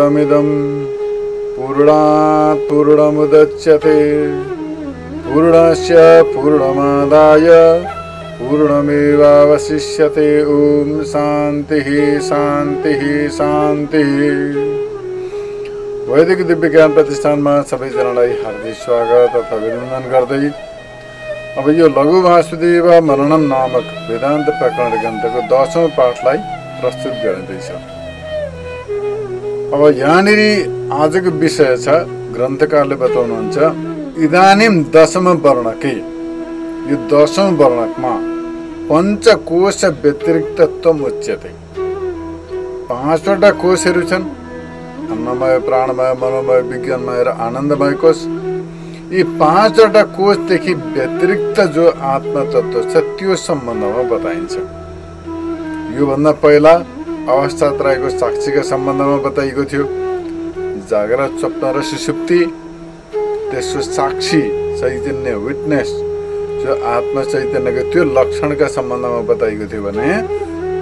पूर्णमिदं पूर्णात् पूर्णमुदच्यते पूर्णस्य पूर्णमादाय पूर्णमेवावशिष्यते। ओम शान्तिः शान्तिः शान्तिः। वैदिक दिव्य ज्ञान प्रतिष्ठानमा सबैजनालाई हार्दिक स्वागत तथा अभिनन्दन गर्दै अब यो लघु वासुदेव मननम नामक वेदान्त प्रकरण ग्रन्थको 10औं पाठलाई प्रस्तुत गरिँदैछ। अब यहाँनिर आजको विषय छ, ग्रन्थकारले बताउनुहुन्छ इदानीम दशम वर्णके, यो 10औं वर्णकमा पञ्चकोश व्यतिरिक्तत्वम उच्यते। 5वटा कोशहरू छन्, अन्नमय, प्राणमय, मनोमय, विज्ञानमय र आनन्दमय कोश। यी 5वटा कोशदेखि व्यतिरिक्त जो आत्मा तत्व छ त्यो सम्बन्धमा बताइन्छ। योभन्दा पहिला अवस्थात्रयको साक्षीका सम्बन्धमा बताइएको थियो। जागृत, स्वप्न र सुषुप्ति, त्यसको साक्षी चैतन्य, विटनेस जो आत्मा चैतन्यको त्यो लक्षणका सम्बन्धमा बताइएको थियो भने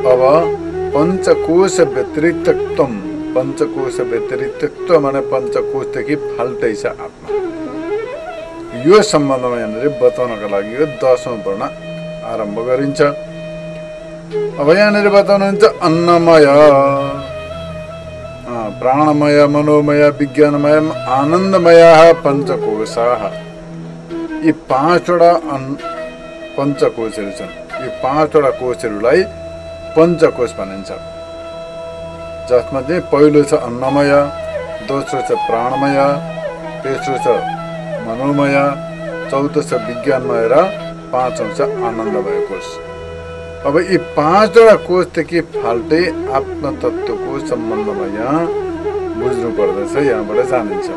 अब पञ्चकोश व्यतिरिक्तत्वम, पञ्चकोश व्यतिरिक्तत्व माने पञ्चकोशदेखि फाल्टै छ आत्मा, यो सम्बन्धमा यहाँनिर बताउनका लागि यो 10औं वर्ण आरम्भ गरिन्छ। अब यहाँनिर बताउनुहुन्छ अन्नमय, प्राणमय, मनोमय, विज्ञानमय, आनन्दमय पञ्चकोशाः। यी 5वटा पञ्चकोशहरू छन्। यी 5वटा कोशहरूलाई पञ्चकोश भनिन्छ, जसमा चाहिँ पहिलो छ अन्नमय, दोस्रो छ प्राणमय, तेस्रो छ मनोमय, चौथो छ विज्ञानमय र पाँचौं छ आनन्दमय कोश। अब यी 5वटा कोशदेखि फाल्टै आत्मतत्वको सम्बन्धमा यहाँ बुझ्नु पर्दछ, यहाँबाट जानिन्छ।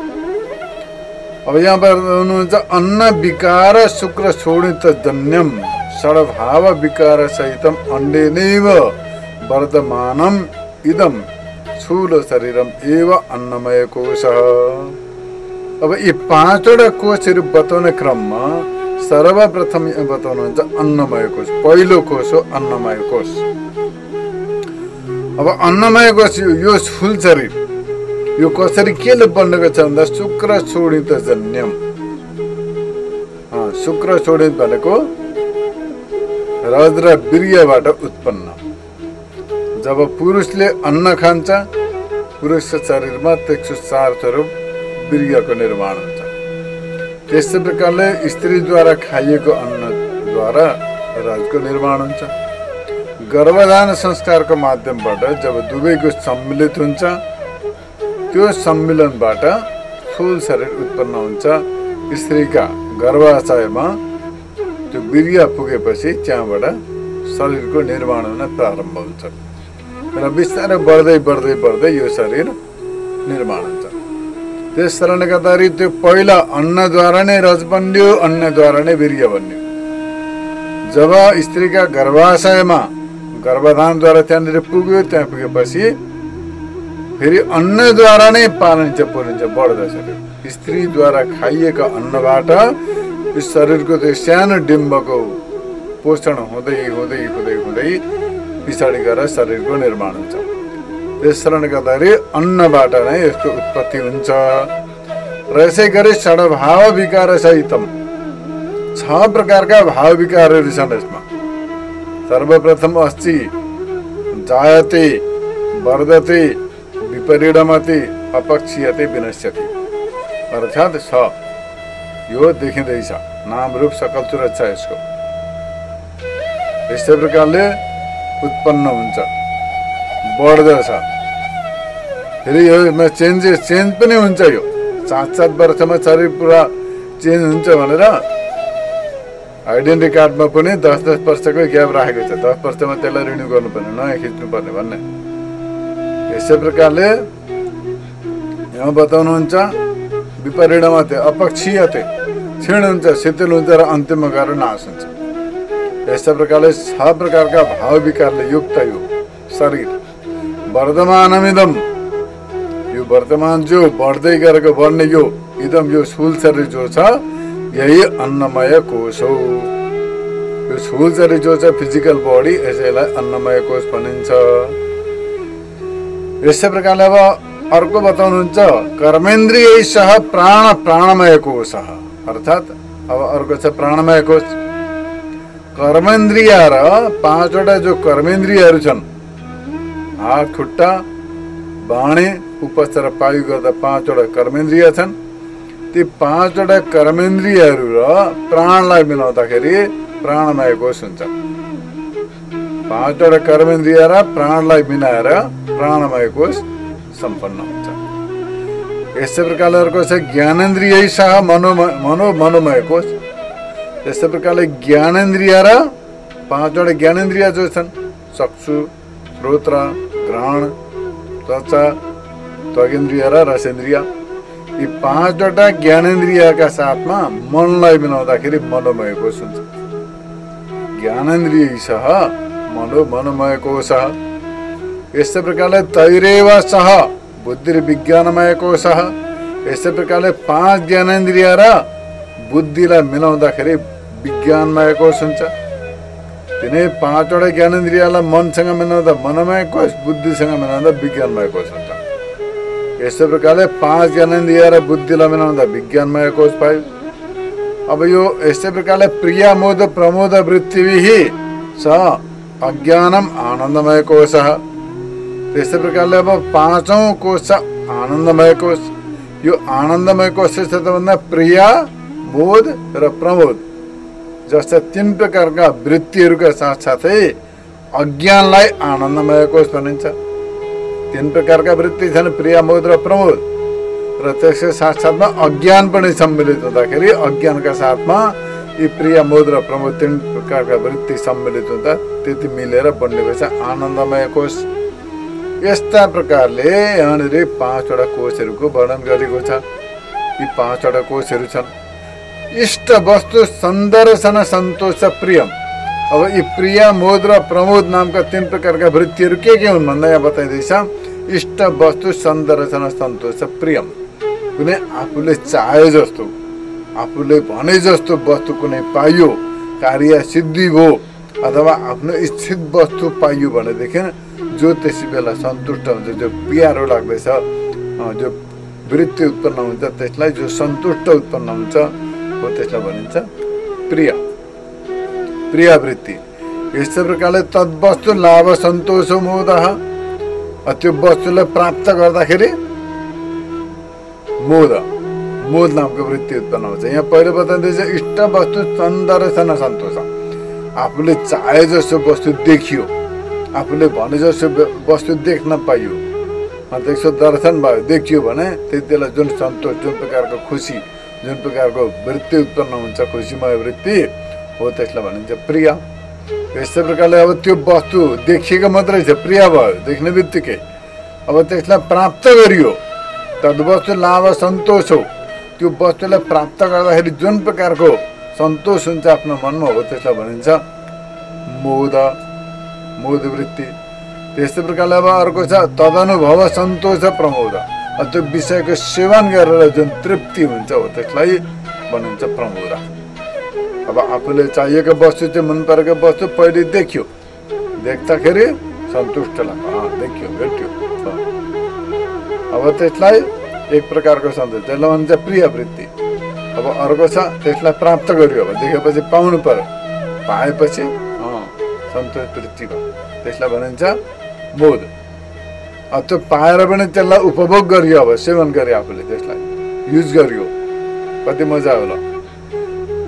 अब यहाँबाट हुनुहुन्छ अन्न विकार शुक्र शोणित जन्यम षड्भाव विकार सहितम अण्डेनैव वर्तमानम इदम स्थूल शरीरम एव अन्नमय कोश। अब यी 5वटा कोशहरू बताउने क्रममा सर्वप्रथम बताउनुहुन्छ अन्नमय कोश। पहिलो कोश हो अन्नमय कोश। अब अन्नमय कोश यो स्थूल शरीर यो कसरी केले बनेको छ भन्दा शुक्र शोणित जन्यम। शुक्र शोणित भनेको रज र वीर्यबाट उत्पन्न। जब पुरुषले अन्न खान्छ, पुरुषको शरीरमा 104 स्वरूप वीर्यको निर्माण हुन्छ। त्यस्तै प्रकारले स्त्रीद्वारा खाइएको अन्नद्वारा रजको निर्माण हुन्छ। गर्भधान संस्कारको माध्यमबाट जब दुवैको सम्मिलित हुन्छ, त्यो सम्मिलनबाट स्थूल शरीर उत्पन्न हुन्छ। स्त्रीका गर्भाशयमा त्यो वीर्य पुगेपछि त्यहाँबाट शरीरको निर्माण हुन प्रारम्भ हुन्छ र बिस्तारै बढ्दै बढ्दै बढ्दै यो शरीर निर्माण हुन्छ। त्यस कारणले गर्दाखेरि त्यो पहिला अन्नद्वारा नै रज बन्यो, अन्नद्वारा नै वीर्य बन्यो। जब स्त्रीका गर्भाशयमा गर्भधानद्वारा त्यहाँनिर पुग्यो, त्यहाँ पुगेपछि फेरि अन्नद्वारा नै पालिन्छ, पुरिन्छ, बढ्दछ। स्त्रीद्वारा खाइएका अन्नबाट यो शरीरको त्यो सानो डिम्बको पोषण हुँदै हुँदै हुँदै हुँदै पछाडि गएर शरीरको निर्माण हुन्छ। त्यस कारणले गर्दाखेरि अन्नबाट नै यसको उत्पत्ति हुन्छ। र यसै गरी षड्भाव विकार सहितम 6 प्रकारका भाव विकारहरू छन् यसमा। सर्वप्रथम अस्ति जायते वर्धते विपरिणमते अपक्षीयते विनश्यति, अर्थात् छ यो देखिँदैछ, नाम रूप सकल सूरत छ यसको। यस्तै प्रकारले उत्पन्न हुन्छ, बढ्दछ, फेरि यो चेन्ज पनि हुन्छ। यो 7-7 वर्षमा शरीर पुरा चेन्ज हुन्छ भनेर आइडेन्टिटी कार्डमा पनि 10-10 वर्षको ग्याप राखेको छ। 10 वर्षमा त्यसलाई रिन्यू गर्नुपर्ने, नयाँ खिच्नुपर्ने भन्ने। यसै प्रकारले यहाँ बताउनुहुन्छ विपरिणमते अपक्षीयते, क्षीण हुन्छ, शिथिल हुन्छ र अन्तिममा गएर नाश हुन्छ। यस्तै प्रकारले 6 प्रकारका भाव विकारले युक्त यो शरीर वर्तमानमिदम, यो वर्तमान जो बढ्दै गरेको बढ्ने यो इदम यो स्थूल शरीर जो छ यही अन्नमय कोश हो। यो स्थूल शरीर जो छ फिजिकल बडी, यसैलाई अन्नमय कोश भनिन्छ। यस्तै प्रकारले अब अर्को बताउनुहुन्छ कर्मेन्द्रिय सह प्राण प्राणमय कोश अर्थात अब अर्को छ प्राणमय कोश। कर्मेन्द्रिय र पाँचवटा जो कर्मेन्द्रियहरू छन् हात खुट्टा बाणे उपस्थ र पायु गर्दा पाँचवटा कर्मेन्द्रिय छन्। ती पाँचवटा कर्मेन्द्रियहरू र प्राणलाई मिलाउँदाखेरि प्राणमय कोश हुन्छ। पाँचवटा कर्मेन्द्रिय र प्राणलाई मिलाएर प्राणमय कोश सम्पन्न हुन्छ। यस्तै प्रकारले अर्को छ ज्ञानेन्द्रिय सह मनोमय कोश। यस्तै प्रकारले ज्ञानेन्द्रिय र पाँचवटा ज्ञानेन्द्रिय जो छन् चक्षु श्रोत्र घ्राण त्वचा त्वगेन्द्रिय र रसेन्द्रिय, यी पाँचवटा ज्ञानेन्द्रियका साथमा मनलाई मिलाउँदाखेरि मनोमय कोश हुन्छ। ज्ञानेन्द्रिय सह मनोमय कोश। यस्तै प्रकारले तैरेव सह बुद्धि विज्ञानमय कोश। यस्तै प्रकारले पाँच ज्ञानेन्द्रिय र बुद्धिलाई मिलाउँदाखेरि विज्ञानमय कोश हुन्छ। तिनै पाँचवटा ज्ञानेन्द्रियलाई मनसँग मिलाउँदा मनोमय कोश, बुद्धिसँग मिलाउँदा विज्ञानमय कोश हुन्छ। यस्तै प्रकारले पाँच ज्ञानेन्द्रिय र बुद्धिलाई मिलाउँदा विज्ञानमय कोश पायो। अब यो यस्तै प्रकारले प्रिय मोद प्रमोद वृत्तिभिः स अज्ञानम आनन्दमय कोश। त्यस्तै प्रकारले अब पाँचौं कोश छ आनन्दमय कोश। यो आनन्दमय कोश छ त भन्दा प्रिय मोद र प्रमोद जस्ता तीन प्रकारका वृत्तिहरूका साथसाथै अज्ञानलाई आनन्दमय कोश भनिन्छ। तीन प्रकारका वृत्ति छन् प्रिय मोद र प्रमोद र त्यसको साथसाथमा अज्ञान पनि सम्मिलित हुँदाखेरि अज्ञानका साथमा यी प्रिय मोद र प्रमोद तीन प्रकारका वृत्ति सम्मिलित हुँदा त्यति मिलेर बन्नेको छ आनन्दमय कोश। यस्ता प्रकारले यहाँनिर पाँचवटा कोशहरूको वर्णन गरेको छ। यी पाँचवटा कोशहरू छन् इष्ट वस्तु सन्दर्शन सन्तोष प्रियम। अब यी प्रिय मोद र प्रमोद नामका तीन प्रकारका वृत्तिहरू के हुन् भन्दा यहाँ बताइँदैछ इष्ट वस्तु सन्दर्शन सन्तोष प्रियम। कुनै आफूले चाहे जस्तो आफूले भने जस्तो वस्तु कुनै पाइयो, कार्य सिद्धि भयो अथवा आफ्नो इच्छित वस्तु पाइयो भनेदेखि जो त्यसै बेला सन्तुष्ट हुन्छ, जो प्यारो लाग्दैछ, जो वृत्ति उत्पन्न हुन्छ त्यसलाई जो सन्तुष्ट उत्पन्न हुन्छ हो त्यसलाई भनिन्छ प्रिय प्रिय वृत्ति। यस्तै प्रकारले तद्वस्तु लाभ सन्तोष मोदः। त्यो वस्तुलाई प्राप्त गर्दाखेरि मोद नामको वृत्ति उत्पन्न हुन्छ। यहाँ पहिलो बताउँदैछ इष्ट वस्तु सन्दर्शन सन्तोष। आफूले चाहे जस्तो वस्तु देखियो, आफूले भने जस्तो वस्तु देख्न पाइयो, त्यसको दर्शन भयो, देखियो भने त्यति बेला जुन सन्तोष, जुन प्रकारको खुसी, जुन प्रकारको वृत्ति उत्पन्न हुन्छ खुसीमय वृत्ति हो त्यसलाई भनिन्छ प्रिय। यस्तै प्रकारले अब त्यो वस्तु देखिएको मात्रै छ, प्रिय भयो देख्ने बित्तिकै, अब त्यसलाई प्राप्त गरियो तद्वस्तु लाभ सन्तोष हो। त्यो वस्तुलाई प्राप्त गर्दाखेरि जुन प्रकारको सन्तोष हुन्छ आफ्नो मनमा हो त्यसलाई भनिन्छ मोद वृत्ति। त्यस्तै प्रकारले अब अर्को छ तदनुभव सन्तोष प्रमोद। त्यो विषयको सेवन गरेर जुन तृप्ति हुन्छ हो त्यसलाई भनिन्छ प्रमोद। अब आफूले चाहिएको वस्तु चाहिँ मन परेको वस्तु पहिले देखियो, देख्दाखेरि सन्तुष्ट लाग्यो, देखियो भेट्यो, अब त्यसलाई एक प्रकारको सन्तोष, त्यसलाई भन्छ प्रिय वृत्ति। अब अर्को छ त्यसलाई प्राप्त गरियो, अब देखेपछि पाउनु पर्यो, पाएपछि सन्तोष वृत्ति भयो, त्यसलाई भनिन्छ मोद। त्यो पाएर पनि त्यसलाई उपभोग गरियो, अब सेवन गर्यो आफूले, त्यसलाई युज गरियो, कति मजा होला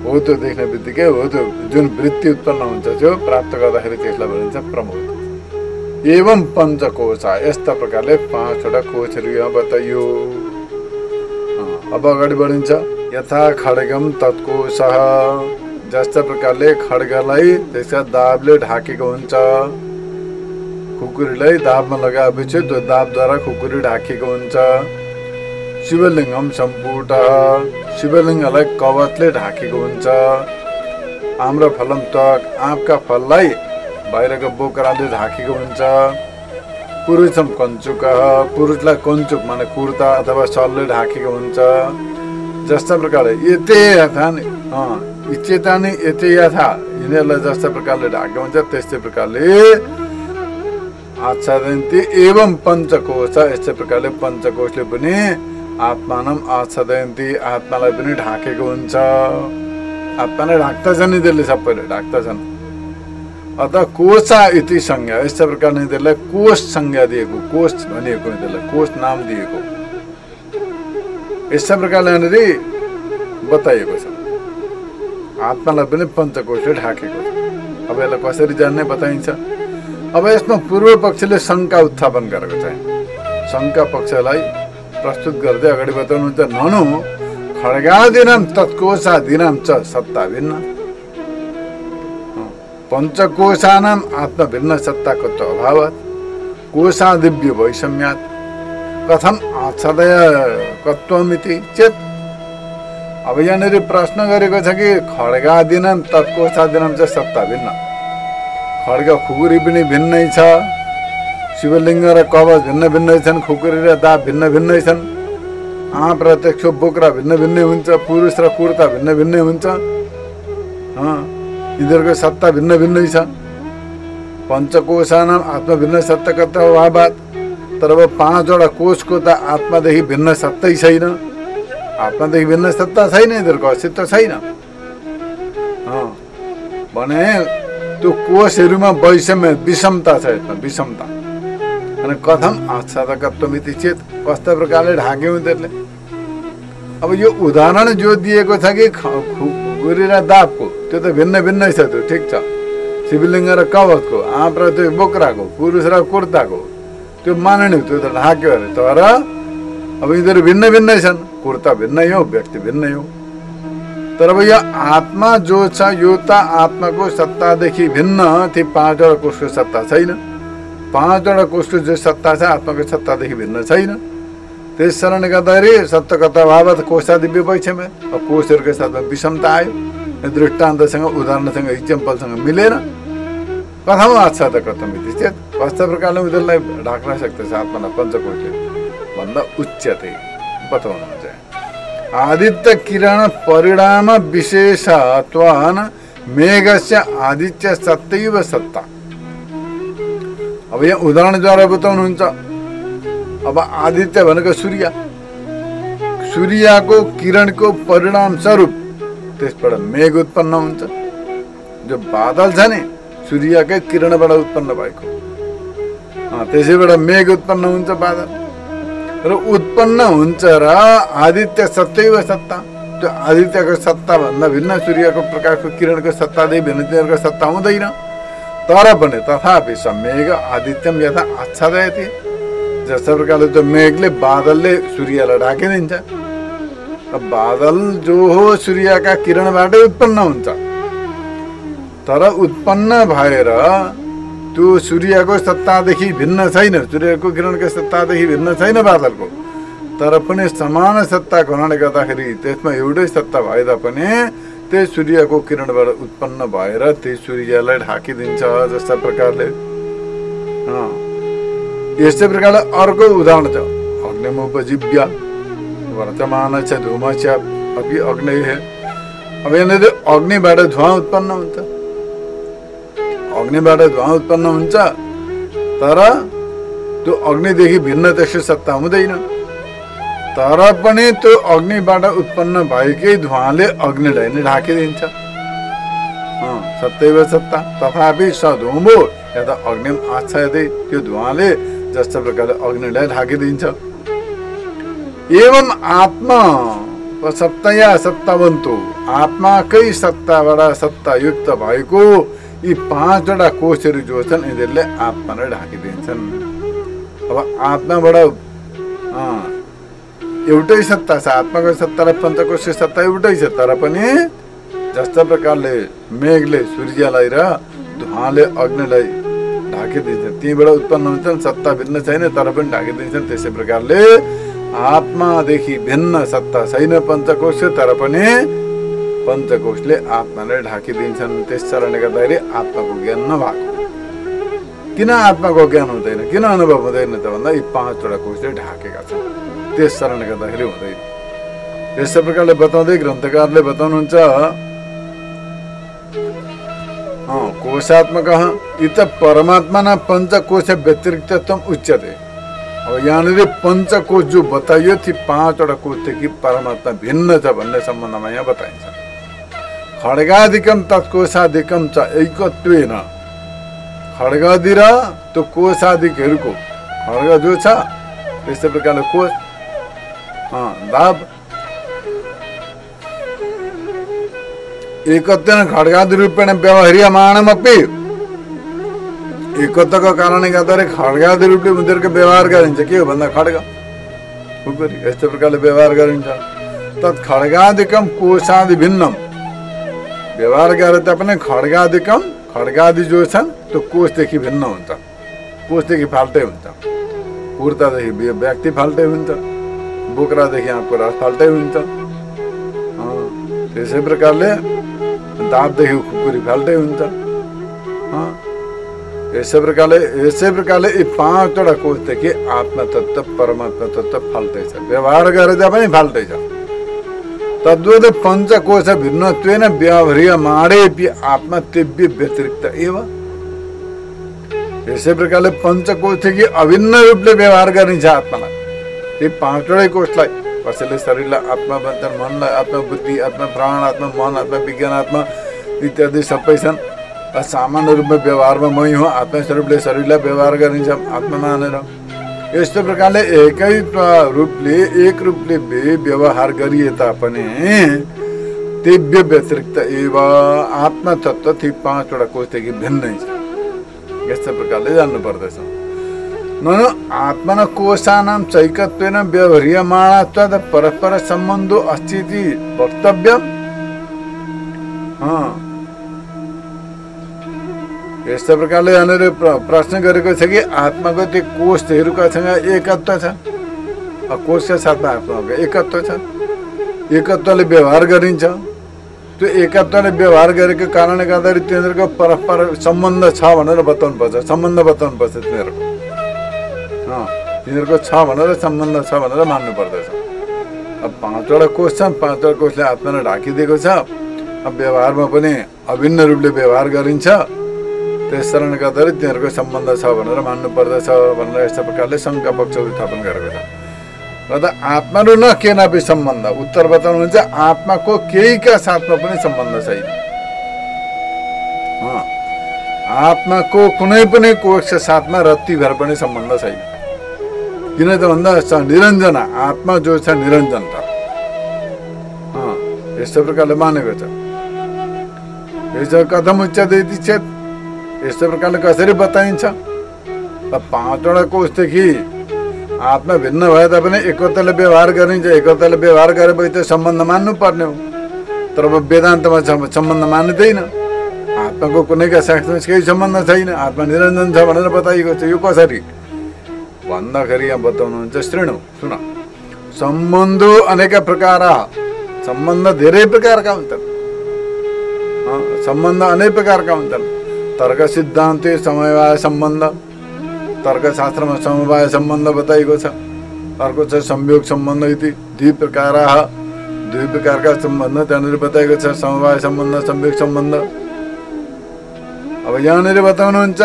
हो त्यो देख्ने बित्तिकै हो त्यो जुन वृत्ति उत्पन्न हुन्छ त्यो प्राप्त गर्दाखेरि त्यसलाई भनिन्छ प्रमोद। एवं पञ्चकोश, यस्ता प्रकारले पाँचवटा कोशहरू यहाँ बताइयो। अब अगाडि बढिन्छ यथा खड्गम तत्कोश। जस्ता प्रकारले खड्गलाई त्यसका दाबले ढाकेको हुन्छ, खुकुरीलाई दाबमा लगाएपछि त्यो दाबद्वारा खुकुरी ढाकेको हुन्छ। शिवलिङ्गम सम्पुट, शिवलिङ्गलाई कवचले ढाकेको हुन्छ। आम्रफलम त्वक, आँपका फललाई बाहिरको बोक्राले ढाकेको हुन्छ। पुरुषम कञ्चुक, पुरुषलाई कञ्चुक माने कुर्ता अथवा सलले ढाकेको हुन्छ। जस्ता प्रकारले यते यथान इचेतानि यते यथा, यिनीहरूलाई जस्ता प्रकारले ढाकेको हुन्छ त्यस्तै प्रकारले आच्छादयन्ति एवं पञ्चकोश, यस्तै प्रकारले पञ्चकोशले पनि आत्मानम आच्छादयन्ति, आत्मालाई पनि ढाकेको हुन्छ। आत्मालाई ढाक्दछन् नि त्यसले, सबैले ढाक्दछन्। अत कोशा इति संज्ञा, यस्तै प्रकारले त्यसलाई कोश संज्ञा दिएको, कोश भनिएको, त्यसलाई कोश नाम दिएको। यस्तै प्रकारले यहाँनिर बताइएको छ, आत्मालाई पनि पञ्चकोशले ढाकेको छ। अब यसलाई कसरी जान्ने बताइन्छ। अब यसमा पूर्व पक्षले शङ्का उत्थापन गरेको छ। शङ्का पक्षलाई प्रस्तुत गर्दै अगाडि बताउनुहुन्छ, ननु खड्गादिनाम तत्कोशादिनाम च सत्ता भिन्न, पञ्चकोशानाम आत्मभिन्न सत्ताको अभावात् कोशादिव्य वैषम्यात् कथम आच्छादयकत्वमिति चेत्। अब यहाँनिर प्रश्न गरेको छ कि खड्गादिनाम तत्कोशादिनाम च सत्ता भिन्न, खड्ग खुकुरी पनि भिन्नै छ, शिवलिङ्ग र कवच भिन्न भिन्नै छन्, खुकुरी र दाप भिन्न भिन्नै छन्, आँप र तेक्सो बोक्रा भिन्न भिन्नै हुन्छ, पुरुष र कुर्ता भिन्न भिन्नै हुन्छ, यिनीहरूको सत्ता भिन्न भिन्नै छ। पञ्चकोशानाम आत्मभिन्न सत्ताकत्व अभावात्, तर अब 5वटा कोशको त आत्मादेखि भिन्न सत्तै छैन, आत्मादेखि भिन्न सत्ता छैन, यिनीहरूको अस्तित्व छैन भने त्यो कोशहरूमा वैषम्य विषमता छ। यसमा विषमता अनि कथम आच्छादकत्वमिति चेत, कस्ता प्रकारले ढाक्यौँ त्यसले। अब यो उदाहरण जो दिएको छ कि खुकुरी र दापको, त्यो त भिन्न भिन्नै छ, त्यो ठिक छ। शिवलिङ्ग र कवचको, आँप र त्यो बोक्राको, पुरुष र कुर्ताको, त्यो मानने, त्यो त ढाक्यो अरे। तर अब यिनीहरू भिन्न भिन्नै छन्, कुर्ता भिन्नै हो, व्यक्ति भिन्नै हो। तर अब यो आत्मा जो छ, यो त आत्माको सत्तादेखि भिन्न, ती 5वटा कोषको सत्ता छैन। 5वटा कोषको जो सत्ता छ आत्माको सत्तादेखि भिन्न छैन। त्यस कारणले गर्दाखेरि सत्ताकता अभावात् कोशादिव्य वैषम्य, कोशहरूको साथमा विषमता आयो। दृष्टान्तसँग, उदाहरणसँग, इक्जाम्पलसँग मिलेन। कथम आच्छादकत्वमिति चेत्, कस्ता प्रकारले उनीहरूलाई ढाक्न सक्दछ आत्मालाई पञ्चकोशले भन्दा उच्यते बताउनुहुन्छ। आदित्य किरण परिणाम विशेषत्वान मेघस्य आदित्य सत्यैव सत्ता। अब यहाँ उदाहरणद्वारा बताउनुहुन्छ। अब आदित्य भनेको सूर्य, सूर्यको किरणको परिणाम स्वरूप त्यसबाट मेघ उत्पन्न हुन्छ। जो बादल छ नि, सूर्यकै किरणबाट उत्पन्न भएको, त्यसैबाट मेघ उत्पन्न हुन्छ, बादल र उत्पन्न हुन्छ। र आदित्य सत्यैव सत्ता, त्यो आदित्यको सत्ता भन्दा भिन्न, सूर्यको प्रकाशको किरणको सत्तादेखि भिन्न तिनीहरूको सत्ता हुँदैन। तर पनि तथापि स मेघ आदित्यम यथा आच्छादयति, जस्तो प्रकारले त्यो मेघले बादलले सूर्यलाई ढाकिदिन्छ। बादल जो हो सूर्यका किरणबाटै उत्पन्न हुन्छ, तर उत्पन्न भएर त्यो सूर्यको सत्तादेखि भिन्न छैन, सूर्यको किरणको सत्तादेखि भिन्न छैन बादलको। तर पनि समान सत्ताको हुनाले गर्दाखेरि त्यसमा एउटै सत्ता भए तापनि त्यही सूर्यको किरणबाट उत्पन्न भएर त्यही सूर्यलाई ढाकिदिन्छ। जस्ता प्रकारले यस्तै प्रकारले अर्को उदाहरण छ, अग्निमुपजीव्य वर्तमान छ धूमस्य अपि अग्निः। अब यहाँनिर अग्निबाट धुवा उत्पन्न हुन्छ, अग्निबाट धुवा उत्पन्न हुन्छ, तर त्यो अग्निदेखि भिन्न त्यसको सत्ता हुँदैन। तर पनि त्यो अग्निबाट उत्पन्न भएकै धुवाले अग्निलाई नै ढाकिदिन्छ। सत्यैव सत्ता तथापि स धूमो यता अग्निम आच्छादयति, त्यो धुवाले जस्तो प्रकारले अग्निलाई ढाकिदिन्छ। एवं आत्मा सत्तया सत्तावन्तो, आत्माकै सत्ताबाट सत्तायुक्त भएको यी 5वटा कोषहरू जो छन् यिनीहरूले आत्मालाई ढाकिदिन्छन्। अब आत्माबाट एउटै सत्ता छ, आत्माको सत्ता र पञ्चकोशको सत्ता एउटै छ। तर पनि जस्तो प्रकारले मेघले सूर्यलाई र धुवाले अग्निलाई ढाकिदिन्छ, तीबाट उत्पन्न हुन्छन्, सत्ता भिन्न छैन तर पनि ढाकिदिन्छन्। त्यसै प्रकारले आत्मादेखि भिन्न सत्ता छैन पञ्चकोशको, तर पनि पञ्चकोशले आत्मालाई ढाकिदिन्छन्। त्यस कारणले गर्दाखेरि आत्माको ज्ञान नभएको। किन आत्माको ज्ञान हुँदैन, किन अनुभव हुँदैन त भन्दा यी 5वटा कोशले ढाकेका छन्, त्यस कारणले गर्दाखेरि हुँदैन। यस्तै प्रकारले बताउँदै ग्रन्थकारले बताउनुहुन्छ, कोशात्मकः इत परमात्मा पंचकोश व्यतिरिक्तत्वम उच्यते। अब यहाँनिर पंचकोश जो बताइयो ती 5वटा कोशदेखि परमात्मा भिन्न छ भन्ने सम्बन्धमा यहाँ बताइन्छ। खड्गादिकम तत्कोशादिकम च एकत्वेन, खड्गादि र त्यो कोशादिकहरूको खड्ग जो छ त्यस्तै प्रकारले कोश दाब एकत्वेन खड्गादि रूपेण व्यवहार्यमाणमपि, एकत्वको कारणले गर्दाखेरि खड्गादि रूपले उनीहरूको व्यवहार गरिन्छ। के हो भन्दा खड्ग खुकुरी यस्तो प्रकारले व्यवहार गरिन्छ। तत् खड्गादिकम कोशादि भिन्नम, व्यवहार गरे तापनि खड्गादिकम खड्गादि जो छन् त्यो कोशदेखि भिन्न हुन्छ, कोशदेखि फाल्टै हुन्छ। कुर्तादेखि व्यक्ति फाल्टै हुन्छ, बोक्रादेखि आँपको रस फाल्टै हुन्छ। त्यसै प्रकारले दाँतदेखि खुकुरी फाल्टै हुन्छ। यसै प्रकारले यी 5वटा कोशदेखि आत्मा तत्त्व परमात्मा तत्त्व फाल्टै छ, व्यवहार गरेर पनि फाल्टै छ। तद्वत् पंचकोश भिन्नत्वेन व्यवहार्यमाणेपि आत्मा तेभ्य व्यतिरिक्त एव। यसै प्रकारले पंचकोशदेखि अभिन्न रूपले व्यवहार गरिन्छ आत्मालाई। ती 5वटै कोशलाई कसैले शरीरलाई आत्मा भन्छन्, मनलाई आत्मा, बुद्धि आत्मा, प्राण आत्मा, मन आत्मा, विज्ञान आत्मा इत्यादि सबै छन्। सामान्य रूपमा व्यवहारमा मै हो, आत्मा स्वरूपले शरीरलाई व्यवहार गरिन्छ आत्मा मानेर। यस्तो प्रकारले एक रूपले व्यवहार गरिए तापनि तेभ्य व्यतिरिक्त एव आत्मा तत्त्व ती 5वटा कोशदेखि भिन्नै छ। यस्तो प्रकारले जान्नु पर्दछ। ननु आत्मन कोशानां चैकत्वेन व्यवहार्यमाणत्वात् परस्पर सम्बन्धो अस्ति इति वक्तव्यम्। यस्तो प्रकारले यहाँनिर प्रश्न गरेको छ कि आत्माको त्यो कोशहरूसँग एकत्व छ, कोशका साथमा आत्माको एकत्व छ, एकत्वले व्यवहार गरिन्छ। त्यो एकत्वले व्यवहार गरेको कारणले गर्दाखेरि तिनीहरूको परस्पर सम्बन्ध छ भनेर बताउनु पर्छ, सम्बन्ध बताउनु पर्छ। तिनीहरूको छ भनेर सम्बन्ध छ भनेर मान्नु पर्दछ। अब 5वटा कोश छन्, 5वटा कोशले आत्मालाई ढाकिदिएको छ। अब व्यवहारमा पनि अभिन्न रूपले व्यवहार गरिन्छ। त्यस कारणले गर्दाखेरि तिनीहरूको सम्बन्ध छ भनेर मान्नु पर्दछ भनेर यस्तो प्रकारले शङ्का पक्ष उत्थापन गरेको छ। र त आत्माहरू न केनापि सम्बन्ध, उत्तर बताउनुहुन्छ आत्माको केहीका साथमा पनि सम्बन्ध छैन। आत्माको कुनै पनि कोशका साथमा रत्ती भर पनि सम्बन्ध छैन। किन त भन्दा निरञ्जन आत्मा जो छ निरञ्जन त यस्तो प्रकारले मानेको छ। यसो कथम उच्यते इति चेत्, यस्तो प्रकारले कसरी बताइन्छ? 5वटा कोशदेखि आत्मा भिन्न भए तापनि एकत्वले व्यवहार गरिन्छ। एकत्वले व्यवहार गरेपछि त्यो सम्बन्ध मान्नु पर्ने हो। तर अब वेदान्तमा सम्बन्ध मानिँदैन। आत्माको कुनैका साथमा केही सम्बन्ध छैन, आत्मा निरञ्जन छ भनेर बताइएको छ। यो कसरी भन्दाखेरि यहाँ बताउनुहुन्छ, श्रेणु सुन। सम्बन्धो अनेक प्रकार, सम्बन्ध धेरै प्रकारका हुन्छन्। सम्बन्ध अनेक प्रकारका हुन्छन्। तर्क सिद्धान्त समवाय सम्बन्ध, तर्कशास्त्रमा समवाय सम्बन्ध बताइएको छ। अर्को छ संयोग सम्बन्ध इति दुई प्रकारका सम्बन्ध त्यहाँनिर बताइएको छ, समवाय सम्बन्ध, संयोग सम्बन्ध। अब यहाँनिर बताउनुहुन्छ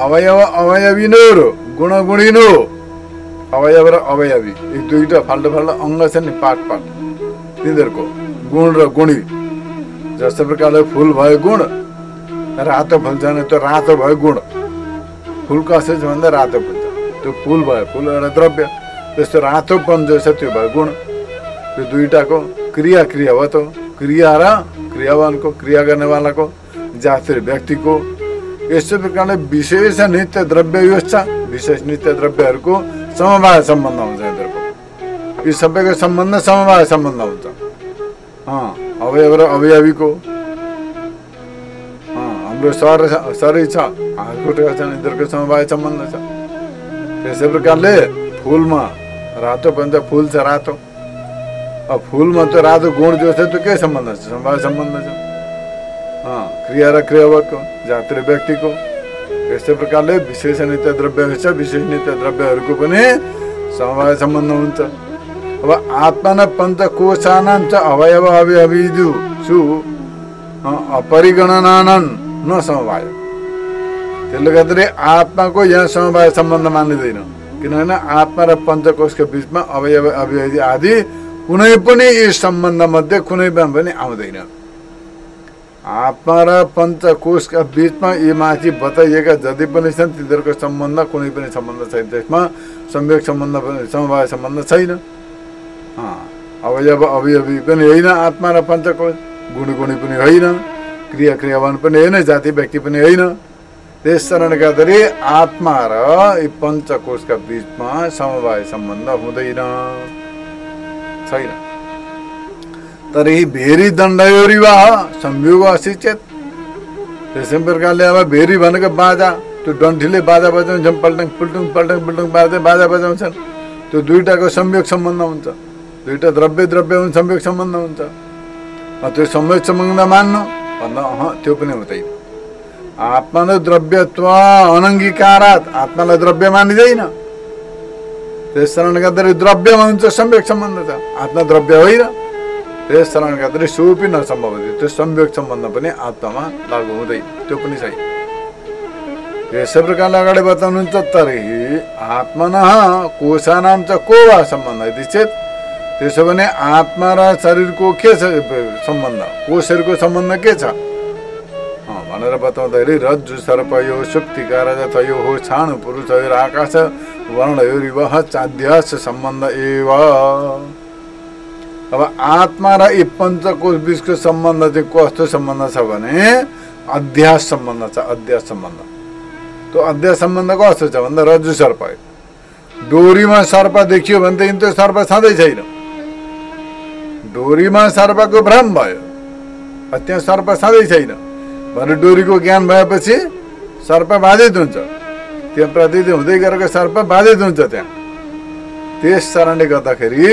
अवयव अवयविनो गुणगुणिनो, अवयव र अवयवी एक दुईटा फाल्टो फाल्टो अङ्ग छ नि, पाठ तिनीहरूको गुण र गुणी। जस्तो प्रकारले फुल भयो गुण, रातो फुल छ भने त्यो रातो भयो गुण। फुल कसै छ भन्दा रातो फुल छ, त्यो फुल भयो, फुल एउटा द्रव्य। त्यस्तो रातोपन जो छ त्यो भयो गुण। त्यो दुईटाको क्रिया हो। त क्रिया र क्रियावानको, क्रिया गर्नेवालाको, जाति व्यक्तिको। यस्तो प्रकारले विशेष नित्य द्रव्य यो छ। विशेष नित्य द्रव्यहरूको समवाय सम्बन्ध हुन्छ। यिनीहरूको यी सबैको सम्बन्ध समवाय सम्बन्ध हुन्छ। अवयव र अवयवीको हाम्रो शरीर छ, हातखुट्टा छन्, यिनीहरूको समवाय सम्बन्ध छ। त्यसै प्रकारले फुलमा रातो भन्छ, फुल छ रातो। अब फुलमा त्यो रातो गुण जो छ त्यो के सम्बन्ध छ? समवाय सम्बन्ध छ। क्रिया र क्रियावाको, जाति र व्यक्तिको। यस्तै प्रकारले विशेष नित्य द्रव्य छ, विशेष नित्य द्रव्यहरूको पनि समवाय सम्बन्ध हुन्छ। अब आत्मा न पञ्चकोशानां च अवयव अवयवीषु अपरिगणनानां नसमवाय। त्यसले गर्दाखेरि आत्माको यहाँ समवाय सम्बन्ध मानिँदैन, किनभने आत्मा र पञ्चकोशको बिचमा अवयव अभिव्यक्ति आदि कुनै पनि यी सम्बन्ध मध्ये कुनैमा पनि आउँदैन। आत्मा र पञ्चकोशका बिचमा यी माथि बताइएका जति पनि छन् तिनीहरूको सम्बन्ध कुनै पनि सम्बन्ध छैन। त्यसमा संयोग सम्बन्ध समवाय सम्बन्ध छैन। अवयव अवयवी पनि होइन आत्मा र पञ्चकोश, गुणी पनि होइन, क्रिया क्रियावान पनि होइन, जाति व्यक्ति पनि होइन। त्यस कारणले गर्दाखेरि आत्मा र यी पञ्चकोशका बिचमा समवाय सम्बन्ध हुँदैन, छैन। तर यी भेरी दण्डयोरिवा संयोग अस्ति चेत। त्यसै प्रकारले अब भेरी भनेको बाजा, त्यो डन्ठीले बाजा बजाउँछ, पल्टङ पुल्टुङ पल्टङ पुल्टुङ बाजा बाजा बजाउँछन्। त्यो दुईटाको संयोग सम्बन्ध हुन्छ, दुईटा द्रव्य हुन्छ, संयोग सम्बन्ध हुन्छ। त्यो संयोग सम्बन्ध मान्नु भन्दा त्यो पनि हुँदैन। आत्मा र द्रव्यत्व अनङ्गीकारात्, आत्मालाई द्रव्य मानिँदैन। त्यस कारणले गर्दाखेरि द्रव्यमा हुन्छ संयोग सम्बन्ध छ, आत्मा द्रव्य होइन। त्यस कारणले गर्दाखेरि सोपि नसम्भव, त्यो संयोग सम्बन्ध पनि आत्मामा लागू हुँदैन, त्यो पनि छैन। यसै प्रकारले अगाडि बताउनुहुन्छ तर्हि आत्मनः कोशानां च को वा सम्बन्ध इति चेत। त्यसो भने आत्मा र शरीरको के छ सम्बन्ध, कोशहरूको सम्बन्ध के छ भनेर बताउँदाखेरि रज्जु सर्पयो सुप्तिका रजतयो छाणु पुरुषयो आकाश वर्णयोरिवः चाद्यास सम्बन्ध एव। अब आत्मा र यी पञ्चकोश बिचको सम्बन्ध चाहिँ कस्तो सम्बन्ध छ भने अध्यास सम्बन्ध छ, अध्यास सम्बन्ध। त्यो अध्यास सम्बन्ध कस्तो छ भन्दा रज्जु सर्प, डोरीमा सर्प देखियो भनेदेखि त्यो सर्प छँदै छैन। डोरीमा सर्पको भ्रम भयो, त्यहाँ सर्प छँदै छैन भने डोरीको ज्ञान भएपछि सर्प बाधित हुन्छ, त्यहाँ प्रतीत हुँदै गरेको सर्प बाधित हुन्छ त्यहाँ। त्यस कारणले गर्दाखेरि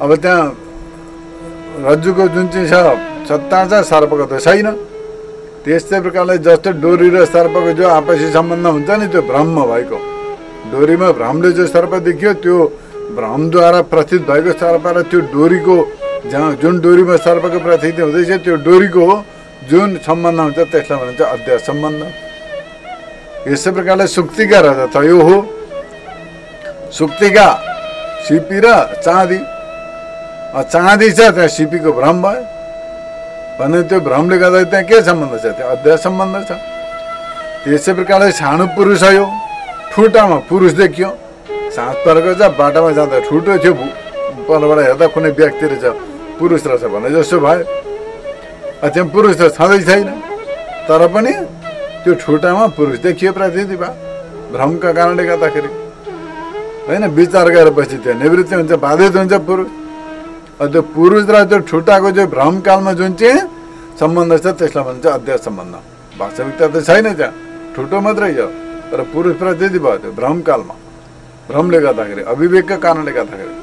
अब त्यहाँ रज्जुको जुन चाहिँ छ सत्ता छ, सर्पको त छैन। त्यस्तै प्रकारले जस्तो डोरी र सर्पको जो आपसी सम्बन्ध हुन्छ नि, त्यो भ्रम भएको, डोरीमा भ्रमले जो सर्प देखियो त्यो भ्रमद्वारा प्रतीत भएको सर्प र त्यो डोरीको जहाँ जुन डोरीमा सर्पको प्रतीति हुँदैछ त्यो डोरीको जुन सम्बन्ध हुन्छ त्यसलाई भनिन्छ अध्यास सम्बन्ध। यसै प्रकारले सुक्तिका रजत यो हो, सुक्तिका सिपी र चाँदी, चाँदी छ त्यहाँ सिपीको भ्रम भयो भने त्यो भ्रमले गर्दा त्यहाँ के सम्बन्ध छ, त्यहाँ अध्यास सम्बन्ध छ। त्यसै प्रकारले सानो पुरुष यो, ठुटामा पुरुष देखियो, साँझ परेको छ बाटोमा जाँदा ठुटो थियो, पलबाट हेर्दा कुनै व्यक्ति रहेछ पुरुष रहेछ भने जस्तो भयो। त्यहाँ पुरुष त छँदै छैन, तर पनि त्यो ठुटामा पुरुष देखियो, प्रतीति भयो भ्रमका कारणले गर्दाखेरि होइन। विचार गरेपछि त्यो निवृत्ति हुन्छ, बाधित हुन्छ पुरुष। त्यो पुरुष र त्यो ठुटाको जो भ्रमकालमा जुन चाहिँ सम्बन्ध छ त्यसलाई भन्छ अध्यास सम्बन्ध। वास्तविकता त छैन त्यहाँ, ठुटो मात्रै हो, तर पुरुष प्रतीति भयो त्यो भ्रमकालमा, भ्रमले गर्दाखेरि, अविवेकका कारणले गर्दाखेरि।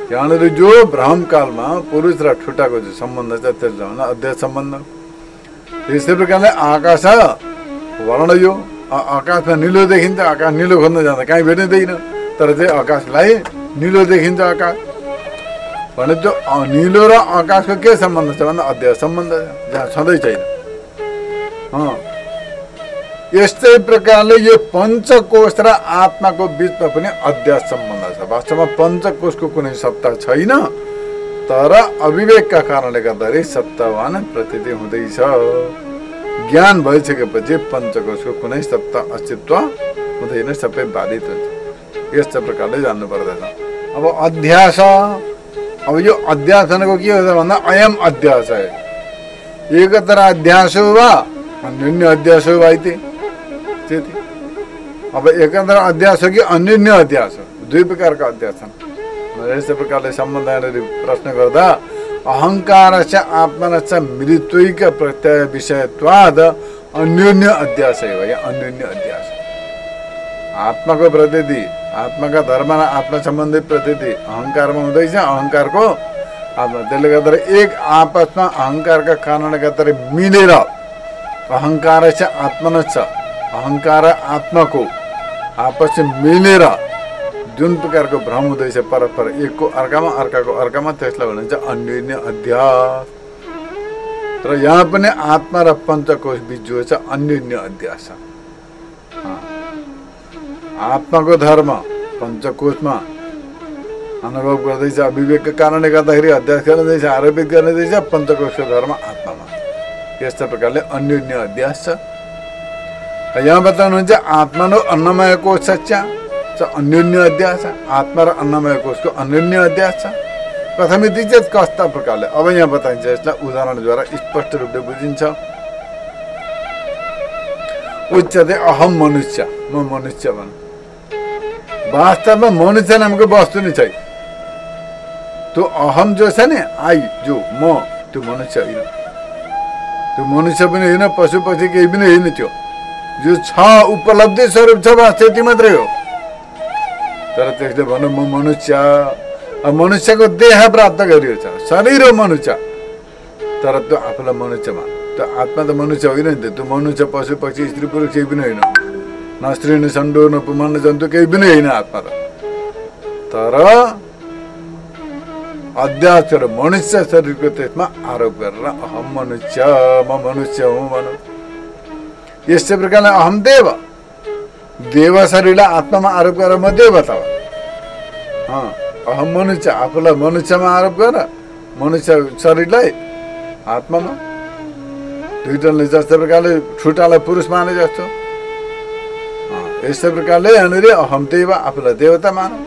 त्यहाँनिर जो भ्रमकालमा पुरुष र ठुटाको जो सम्बन्ध छ त्यसलाई भन्छ अध्यास सम्बन्ध। त्यस्तै प्रकारले आकाश वर्ण यो, आकाशमा निलो देखिन्छ, आकाश निलो खोज्न जाँदा कहीँ भेटिँदैन, तर चाहिँ आकाशलाई निलो देखिन्छ आकाश भने त्यो निलो र आकाशको के सम्बन्ध छ भन्दा अध्यास सम्बन्ध जहाँ छँदै छैन। यस्तै प्रकारले यो पञ्चकोश र आत्माको बिचमा पनि अध्यास सम्बन्ध छ। वास्तवमा पञ्चकोशको कुनै सत्ता छैन, तर अविवेकका कारणले गर्दाखेरि सत्तावान प्रतीति हुँदैछ। ज्ञान भइसकेपछि पञ्चकोशको कुनै सत्ता अस्तित्व हुँदैन, सबै बाधित हुन्छ। यस्तो प्रकारले जान्नु पर्दछ। अब अध्यास, अब यो अध्यास भनेको के हुन्छ भन्दा अयम अध्यास है, एकत्र अध्यास वा अन्योन्य अध्यास वा इति। अब एकत्र अध्यास हो कि अन्योन्य अध्यास हो, दुई प्रकारका अध्यास छन्। यस्तै प्रकारले सम्बन्ध प्रश्न गर्दा अहङ्कारस्य आत्मनश्च मिलित्वैक प्रत्यय विषयत्वाद अन्योन्य अध्यास है, अन्योन्य अध्यास। आत्माको प्रतीति, आत्माका धर्म र आत्मा सम्बन्धी प्रतीति अहङ्कारमा हुँदैछ, अहङ्कारको आत्मा। त्यसले गर्दा एक आपसमा अहङ्कारका कारणले गर्दा मिलेर अहङ्कार चाहिँ आत्मनश्च, अहङ्कार आत्माको आपसमा मिलेर जुन प्रकारको भ्रम हुँदैछ परस्पर एकको अर्कामा अर्काको अर्कामा, त्यसलाई भनिन्छ अन्योन्य अध्यास। र यहाँ पनि आत्मा र पञ्चकोश बीच जो छ अन्योन्य अध्यास छ। आत्माको धर्म पञ्चकोशमा अनुभव गर्दैछ, विवेकको कारणले गर्दाखेरि अध्यास गर्दैछ, आरोपित गर्दैछ, पञ्चकोशको धर्म आत्मामा। यस्तो प्रकारले अन्योन्य अध्यास छ। यहाँ बताउनुहुन्छ आत्मा र अन्नमय कोश सच्चा अन्योन्य अध्यास छ। आत्मा र अन्नमय कोशको अन्योन्य अध्यास छ। कथमिति चेत कस्ता प्रकारले, अब यहाँ बताइन्छ, यसलाई उदाहरणद्वारा स्पष्ट रूपले बुझिन्छ। उच्चते अहम मनुष्य, म मनुष्य भन। वास्तवमा मनुष्य नामको वस्तु नै छैन। त्यो अहम जो छ नि, आई जो म, त्यो मनुष्य होइन। त्यो मनुष्य पनि होइन, पशु पक्षी केही पनि होइन। त्यो जो छ उपलब्धि स्वरूप छ, बस त्यति मात्रै हो। तर त्यसले भनौँ म मनुष्य, मनुष्यको देह प्राप्त गरिएको छ, शरीर हो मनुष्य। तर त्यो आफूलाई मनुष्यमा, त्यो आत्मा त मनुष्य होइन नि त। त्यो मनुष्य पशु पक्षी स्त्री पुरुष केही पनि होइन, न स्त्री न सन्डो न पुमान जन्तु केही पनि होइन आत्मा त। तर अध्यास र मनुष्य शरीरको त्यसमा आरोप गरेर अहम मनुष्य, म मनुष्य हुँ भनौँ। यस्तै प्रकारले अहम देव, देव शरीरलाई आत्मामा आरोप गरेर म देव त। अहम मनुष्य, आफूलाई मनुष्यमा आरोप गर, मनुष्य शरीरलाई आत्मामा। दुईटनले जस्तो प्रकारले ठुटालाई पुरुष माने जस्तो, यस्तै प्रकारले यहाँनिर अहम देव, आफूलाई देवता मानौ।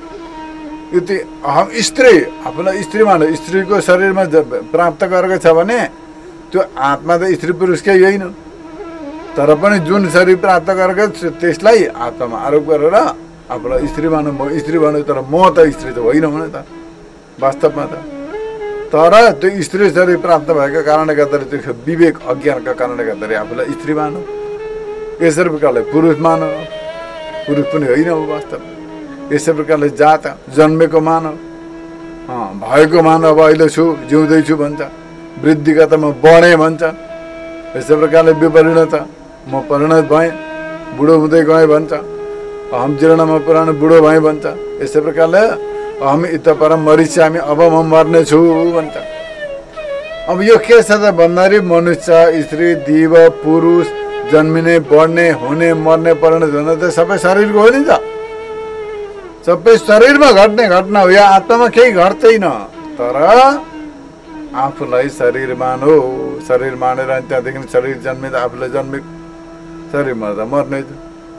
यति अहम स्त्री, आफूलाई स्त्री मानौ। स्त्रीको शरीरमा प्राप्त गरेको छ भने त्यो आत्मा त स्त्री पुरुषकै होइन। तर पनि जुन शरीर प्राप्त गरेको त्यसलाई आत्मामा आरोप गरेर आफूलाई स्त्री मानौ, म स्त्री भनौँ। तर म त स्त्री त होइन भने त वास्तवमा त। तर त्यो स्त्री शरीर प्राप्त भएको कारणले गर्दाखेरि, त्यो विवेक अज्ञानका कारणले गर्दाखेरि आफूलाई स्त्री मानौ। यसरी प्रकारले पुरुष मानौ, पुरुष पनि होइन हो वास्तव। यसै प्रकारले जात, जन्मेको मानव, भएको मानव, अब अहिले छु, जिउँदैछु भन्छ। वृद्धिका त म बढेँ भन्छ। यसै प्रकारले विपरिणत, म परिणत भएँ, बुढो हुँदै गएँ भन्छ। अहम जीर्णमा पुरानो बुढो भएँ भन्छ। यसै प्रकारले अहम इत परम मरिष्यामि, अब म मर्नेछु भन्छ। अब यो के छ त भन्दाखेरि मनुष्य, स्त्री, देव, पुरुष, जन्मिने, बढ्ने, हुने, मर्ने, परिणत हुने त सबै शरीरको हो नि त। सबै शरीरमा घट्ने घटना हो। या आत्मामा केही घट्दैन। तर आफूलाई शरीर मानो, शरीर मानेर त्यहाँदेखि शरीर जन्मिँदा आफूलाई जन्मेको, शरीर मर्दा मर्ने,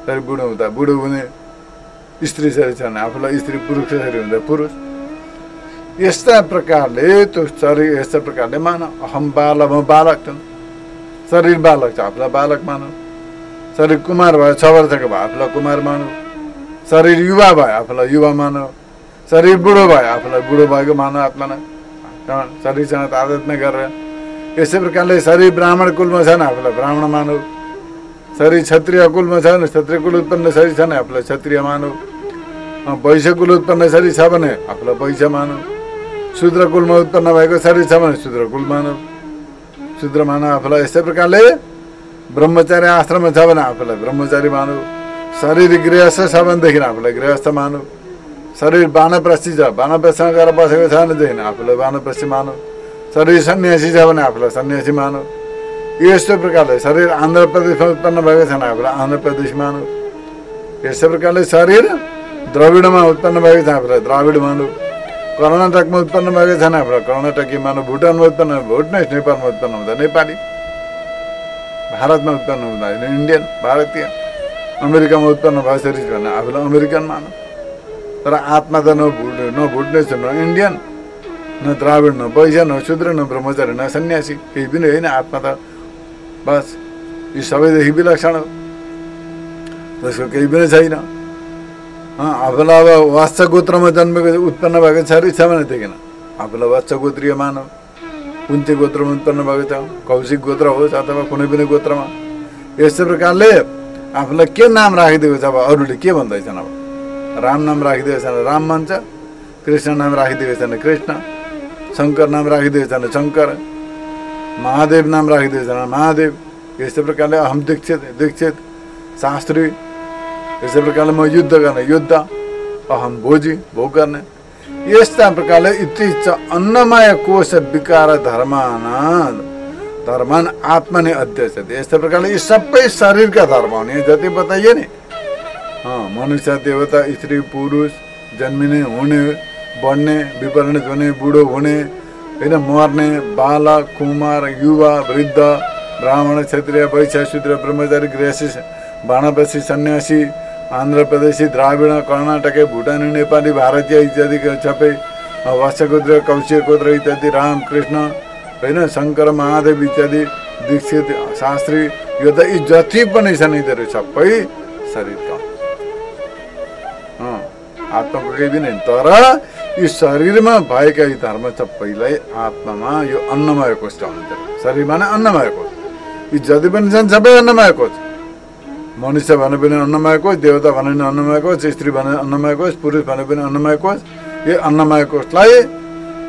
शरीर बुढो हुँदा बुढो हुने, स्त्री शरीर छ भने आफूलाई स्त्री, पुरुष शरीर हुँदा पुरुष। यस्ता प्रकारले त्यो शरीर यस्ता प्रकारले मान। अहम बालक, म बालक छ, शरीर बालक छ, आफूलाई बालक मानौ। शरीर कुमार भयो, 6 वर्षको भयो, आफूलाई कुमार मानौ। शरीर युवा भयो, आफूलाई युवा मानौ। शरीर बुढो भयो, आफूलाई बुढो भएको मानौ आत्मालाई। शरीरसँग आदत नै गरेर। यसै प्रकारले शरीर ब्राह्मण कुलमा छ भने आफूलाई ब्राह्मण मानौ। शरीर क्षत्रिय कुलमा छ भने, क्षत्रिय कुल उत्पन्न शरीर छ भने आफूलाई क्षत्रिय मानौ। वैश्य कुल उत्पन्न शरीर छ भने आफूलाई वैश्य मानौ। शूद्र कुलमा उत्पन्न भएको शरीर छ भने शूद्र कुल मानौ, शूद्र मानौ आफूलाई। यस्तै प्रकारले ब्रह्मचारी आश्रममा छ भने आफूलाई ब्रह्मचारी मानौ। शरीर गृहस्थ छ भनेदेखि आफूलाई गृहस्थ मानौ। शरीर वानप्रस्थी छ, वानप्रस्थमा गएर बसेको छ भनेदेखि आफूलाई वानप्रस्थी मानौ। शरीर सन्यासी छ भने आफूलाई सन्यासी मानौ। यस्तो प्रकारले शरीर आन्ध्र प्रदेशमा उत्पन्न भएको छ भने आफूलाई आन्ध्र प्रदेश मानौ। यस्तै प्रकारले शरीर द्रविडमा उत्पन्न भएको छ आफूलाई द्राविड मानौ। कर्नाटकमा उत्पन्न भएको छ भने आफूलाई कर्नाटकी मानौ। भुटानमा उत्पन्न भुटनेस, नेपालमा उत्पन्न हुँदा नेपाली, भारतमा उत्पन्न हुँदा इन्डियन, भारतीय, अमेरिकामा उत्पन्न भएको शरीर भने आफूलाई अमेरिकन मानौ। तर आत्मा त न भुटनेस, न इन्डियन, न द्राविड, न वैश्य, न शूद्र, न ब्रह्मचारी, न सन्यासी, केही पनि होइन। आत्मा त बस यी सबैदेखि विलक्षण हो, त्यसको केही पनि छैन। आफूलाई अब वात्स गोत्रमा जन्मेको उत्पन्न भएको शरीर छ भनेदेखि आफूलाई वात्स गोत्रीय मानव। कुन चाहिँ गोत्रमा उत्पन्न भएको छ, कौशिक गोत्र होस् अथवा कुनै पनि गोत्रमा। यस्तै प्रकारले आफूलाई के नाम राखिदिएको छ, अब अरूले के भन्दैछन्, अब राम नाम राखिदिएको छ भने राम भन्छ, कृष्ण नाम राखिदिएको छ भने कृष्ण, शङ्कर नाम राखिदिएको छ भने शङ्कर, महादेव नाम राखिदिएको छ भने महादेव। यस्तै प्रकारले अहम दीक्षित, दीक्षित, शास्त्री। यस्तै प्रकारले म युद्ध गर्ने, युद्ध, अहम भोजी, भोग गर्ने। यस्ता प्रकारले इति च अन्नमय कोश विकार धर्मान धर्मान आत्मा नै अध्यक्ष थिए। यस्तै प्रकारले यी सबै शरीरका धर्म हुने जति बताइए नि, मनुष्य, देवता, स्त्री, पुरुष, जन्मिने, हुने, बढ्ने, विपरिणित हुने, बुढो हुने, होइन, मर्ने, बालक, कुमार, युवा, वृद्ध, ब्राह्मण, क्षत्रिय, वैश्य, शूद्र, ब्रह्मचारी, गृहस्थी, वानप्रस्थी, सन्यासी, आन्ध्र प्रदेशी, द्राविड, कर्नाटकै, भुटानी, नेपाली, भारतीय इत्यादि सबै, वास्यगोत्र, कौशिकगोत्र इत्यादि, राम, कृष्ण, होइन, शङ्कर, महादेव इत्यादि, दीक्षित, शास्त्री, यो त यी जति पनि छन् यिनीहरू सबै शरीरका आत्माको केही पनि होइन। तर यी शरीरमा भएका यी धर्म सबैलाई आत्मामा यो अन्नमय कोष हुन्छ। शरीरमा नै अन्नमय कोष, यी जति पनि छन् सबै अन्नमय कोष। मनुष्य भने पनि अन्नमय कोष, देवता भने पनि अन्नमय कोष, स्त्री भने अन्नमय कोष, पुरुष भने पनि अन्नमय कोष। यो अन्नमय कोषलाई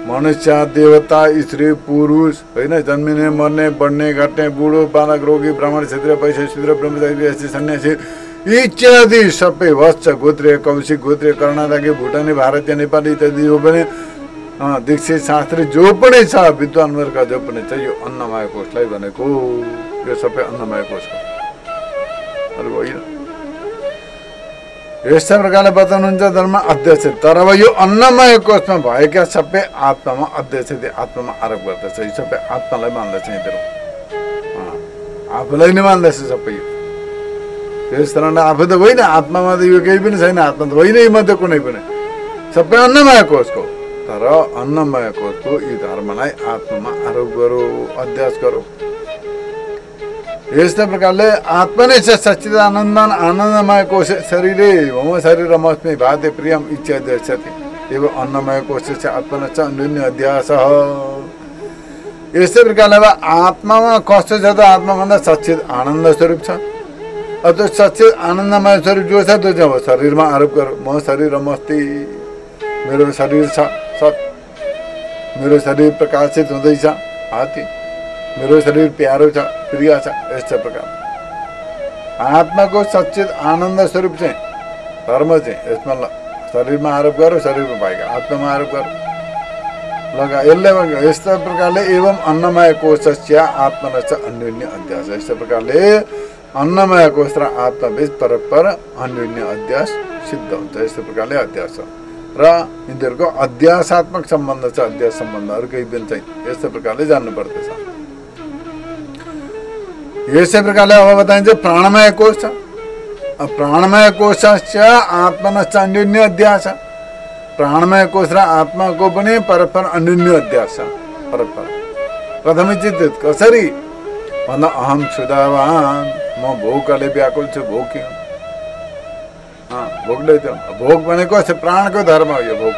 मनुष्य, देवता, स्त्री, पुरुष, होइन, जन्मिने, मर्ने, बढ्ने, घट्ने, बुढो, बालक, रोगी, ब्राह्मण, क्षत्रिय, वैश्य, शूद्र, ब्रह्मचारी, गृहस्थी, सन्यासी इत्यादि सबै, वत्स, गोत्रीय, कौशिक, गोत्रीय, कर्नाटकी, भुटानी, भारतीय, नेपाली इत्यादि जो पनि दीक्षित, शास्त्री जो पनि छ, विद्वान वर्ग जो पनि छ, यो अन्नमय कोषलाई भनेको यो सबै अन्नमय कोष हो, अरू होइन। यस्तै प्रकारले बताउनुहुन्छ धर्म अध्यक्ष। तर अब यो अन्नमय कोषमा भएका सबै आत्मामा अध्यक्ष थिए, आत्मामा आरोप गर्दछ। यी सबै आत्मालाई मान्दछ, यिनीहरू आफूलाई नै मान्दछ सबै। त्यस कारणले आफू त होइन, आत्मामा त यो केही पनि छैन, आत्मा त होइन यी मध्ये कुनै पनि, सबै अन्नमय कोषको। तर अन्नमय कोषको यी धर्मलाई आत्मामा आरोप गरो, अध्यास गरो। यस्तै प्रकारले आत्मा नै छ सच्चिदानन्दन आनन्दमय कोष शरीरे मम शरीरमस्मि भाति प्रियम इत्यादि इच्छति एवं अन्नमय कोष छ आत्मा छ अन्योन्य अध्यास। यस्तै प्रकारले अब आत्मामा कस्तो छ त, आत्माभन्दा सच्चिद आनन्द स्वरूप छ। त्यो सच्चिद आनन्दमय स्वरूप जो छ त्यो चाहिँ अब शरीरमा आरोप गर। म शरीरमस्ति, मेरो शरीर छ सत, मेरो शरीर प्रकाशित हुँदैछ हाती, मेरो शरीर प्यारो छ, प्रिय छ। यस्तै प्रकार आत्माको सच्चित आनन्द स्वरूप चाहिँ धर्म चाहिँ यसमा शरीरमा आरोप गर, शरीरमा भएका आत्मामा आरोप गर लगा। यसले यस्तै प्रकारले एवं अन्नमय कोषस्य आत्मनश्च अन्योन्य अध्यास। यस्तै प्रकारले अन्नमय कोष र आत्माबीच परस्पर अन्योन्य अध्यास सिद्ध हुन्छ। यस्तै प्रकारले अध्यास र यिनीहरूको अध्यासात्मक सम्बन्ध छ, अध्यास सम्बन्धहरू केही पनि छैन। यस्तै प्रकारले जान्नु पर्दछ। यसै प्रकारले अब बताइन्छ प्राणमय कोष छ। प्राणमय कोषस्य आत्मनश्च अन्योन्य अध्यास। प्राणमय कोष र आत्माको पनि परस्पर अन्योन्य अध्यास छ, परस्पर। प्रथमै चिन्तित कसरी भन्दा अहम क्षुधावान, म भोकले व्याकुल छु, भोकी भोकले त भोक भनेको प्राणको धर्म हो यो भोक।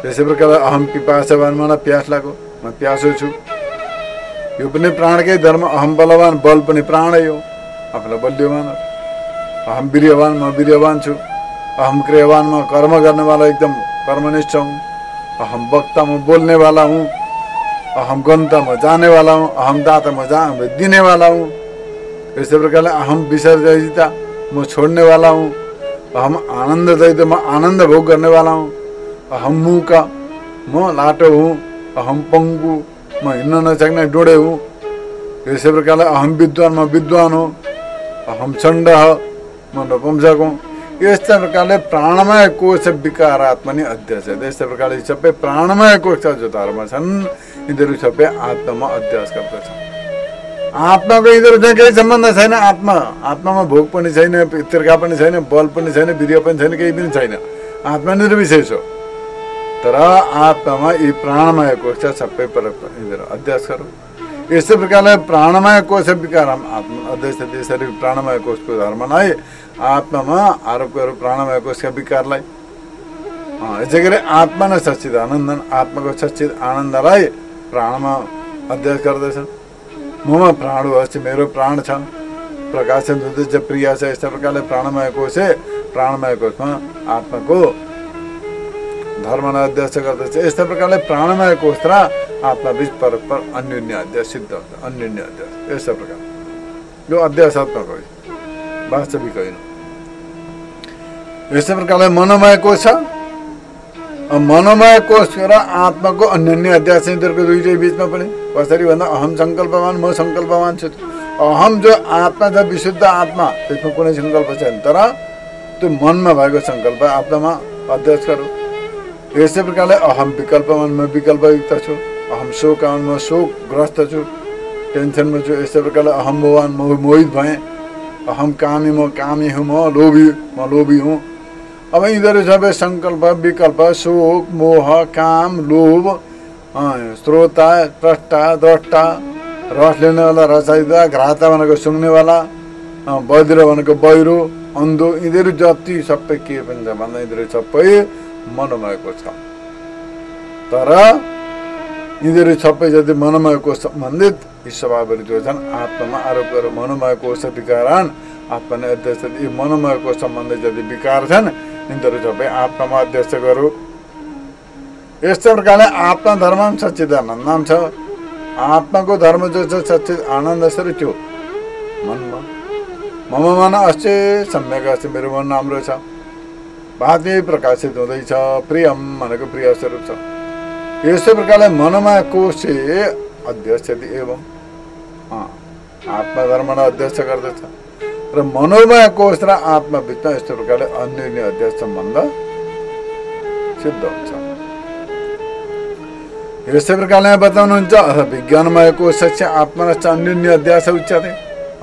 त्यसै प्रकारले अहम पिपासवान, मलाई प्यास लाग्यो, म प्यासो छु, यो पनि प्राणकै धर्म। अहम बलवान, बल पनि प्राणै हो, आफूलाई बलियवान। अहम वीर्यवान, म वीर्यवान छु। अहम क्रियवान, म कर्म गर्नेवाला एकदम कर्मनिष्ठ हूँ। अहम वक्ता, म बोल्नेवाला हूँ। अहम गन्ता, म जानेवाला हूँ। अहम दाता, म दिनेवाला हूँ। यस्तै प्रकारले अहम विसर्जिता, म छोड्नेवाला हूँ। अहम आनन्ददयित, म आनन्द भोग गर्नेवाला हूँ। अहम मूक, म लाटो हूँ। अहम पङ्गु, म हिँड्न नसक्ने डोडे हूँ। यसै प्रकारले अहम विद्वान, म विद्वान हूँ। अहम चण्ड, म नपुंसक हूँ। यस्तै प्रकारले प्राणमय कोष विकारात्मनि अध्यास। यस्तै प्रकारले सबै प्राणमय कोष जो धर्म छन् यिनीहरू सबै आत्मामा अध्यास गर्दछ। आत्माको यिनीहरूसँग केही सम्बन्ध छैन। आत्मामा भोक पनि छैन, तिर्खा पनि छैन, बल पनि छैन, वीर्य पनि छैन, केही पनि छैन। आत्मा निर्विशेष हो। तर आत्मामा यी प्राणमय कोष सबै परस्पर यिनीहरू अध्यास गरौँ। यस्तै प्रकारले प्राणमय कोष विकारम आत्मा अध्यक्ष त्यसरी प्राणमय कोषको धर्मलाई आत्मामा आरोप गरौँ, प्राणमय कोषका विकारलाई। यसै गरी आत्मा नै सच्चिद आनन्दन, आत्माको सच्चिद आनन्दलाई प्राणमा अध्यास गर्दछन्। ममा प्राण अस्ति, मेरो प्राण छ, प्रकाशन हुँदैछ, प्रिय छ। यस्तै प्रकारले प्राणमय कोष प्राणमय कोषमा आत्माको धर्मलाई अध्यास गर्दछ। यस्तै प्रकारले प्राणमय कोष र आत्माबीच परस्पर अन्योन्य अध्यास सिद्ध हुन्छ। अन्योन्य अध्यास यस्तै प्रकार यो अध्यासात्मक हो, वास्तविक होइन। यस्तै प्रकारले मनोमय कोष छ। मनोमय कोष र आत्माको अन्योन्य अध्यास यिनीहरूको दुईटै बिचमा पनि कसरी भन्दा अहम सङ्कल्पवान, म सङ्कल्पवान छु। अहम जो आत्मा छ, विशुद्ध आत्मा, त्यसमा कुनै सङ्कल्प छैन, तर त्यो मनमा भएको सङ्कल्प आत्मामा अध्यक्ष गरौँ। यस्तै प्रकारले अहम विकल्पवान, म विकल्पयुक्त छु। अहम शोकवान, म शोकग्रस्त छु, टेन्सनमा छु। यस्तै प्रकारले अहम मोहवान, म मोहित भएँ। अहम कामी, म कामी हुँ, म लोभी हुँ। अब यिनीहरू सबै सङ्कल्प, विकल्प, शोक, मोह, काम, लोभ, श्रोता, प्रष्टा, द्रष्टा, रस लिनेवाला, रचयिता, घ्राता भनेको सुँग्नेवाला, बधिरो भनेको बहिरो, अन्धो, यिनीहरू जति सबै के पनि छ भन्दा यिनीहरू सबै मनोमय कोष छ। तर यिनीहरू सबै जति मनोमय कोष सम्बन्धित यी स्वभावहरू जो छन् आत्मामा आरोप गरेर मनोमय कोष विकारान आत्मा नै अध्यक्ष। यी मनोमय कोष सम्बन्धित जति विकार छन् यिनीहरू सबै आत्मामा अध्यक्ष गरौँ। यस्तै प्रकारले आत्मा धर्म सच्चिदानन्द नाम छ। आत्माको धर्म जो छ सच्चिद आनन्द स्वरूप त्यो मनमा मम मन अस्ति सम्यक अस्ति, मेरो मन राम्रो छ, भाति प्रकाशित हुँदैछ, प्रियम भनेको प्रिय स्वरूप छ। यस्तै प्रकारले मनोमय कोष अध्यक्ष एवं आत्मा धर्मलाई अध्यक्ष गर्दछ र मनोमय कोष र आत्मा बिचमा यस्तो प्रकारले अन्योन्य अध्यक्ष सम्बन्ध सिद्ध हुन्छ। यस्तै प्रकारले यहाँ बताउनुहुन्छ विज्ञानमय कोष आत्मनश्च अन्योन्य अध्यास उच्यते।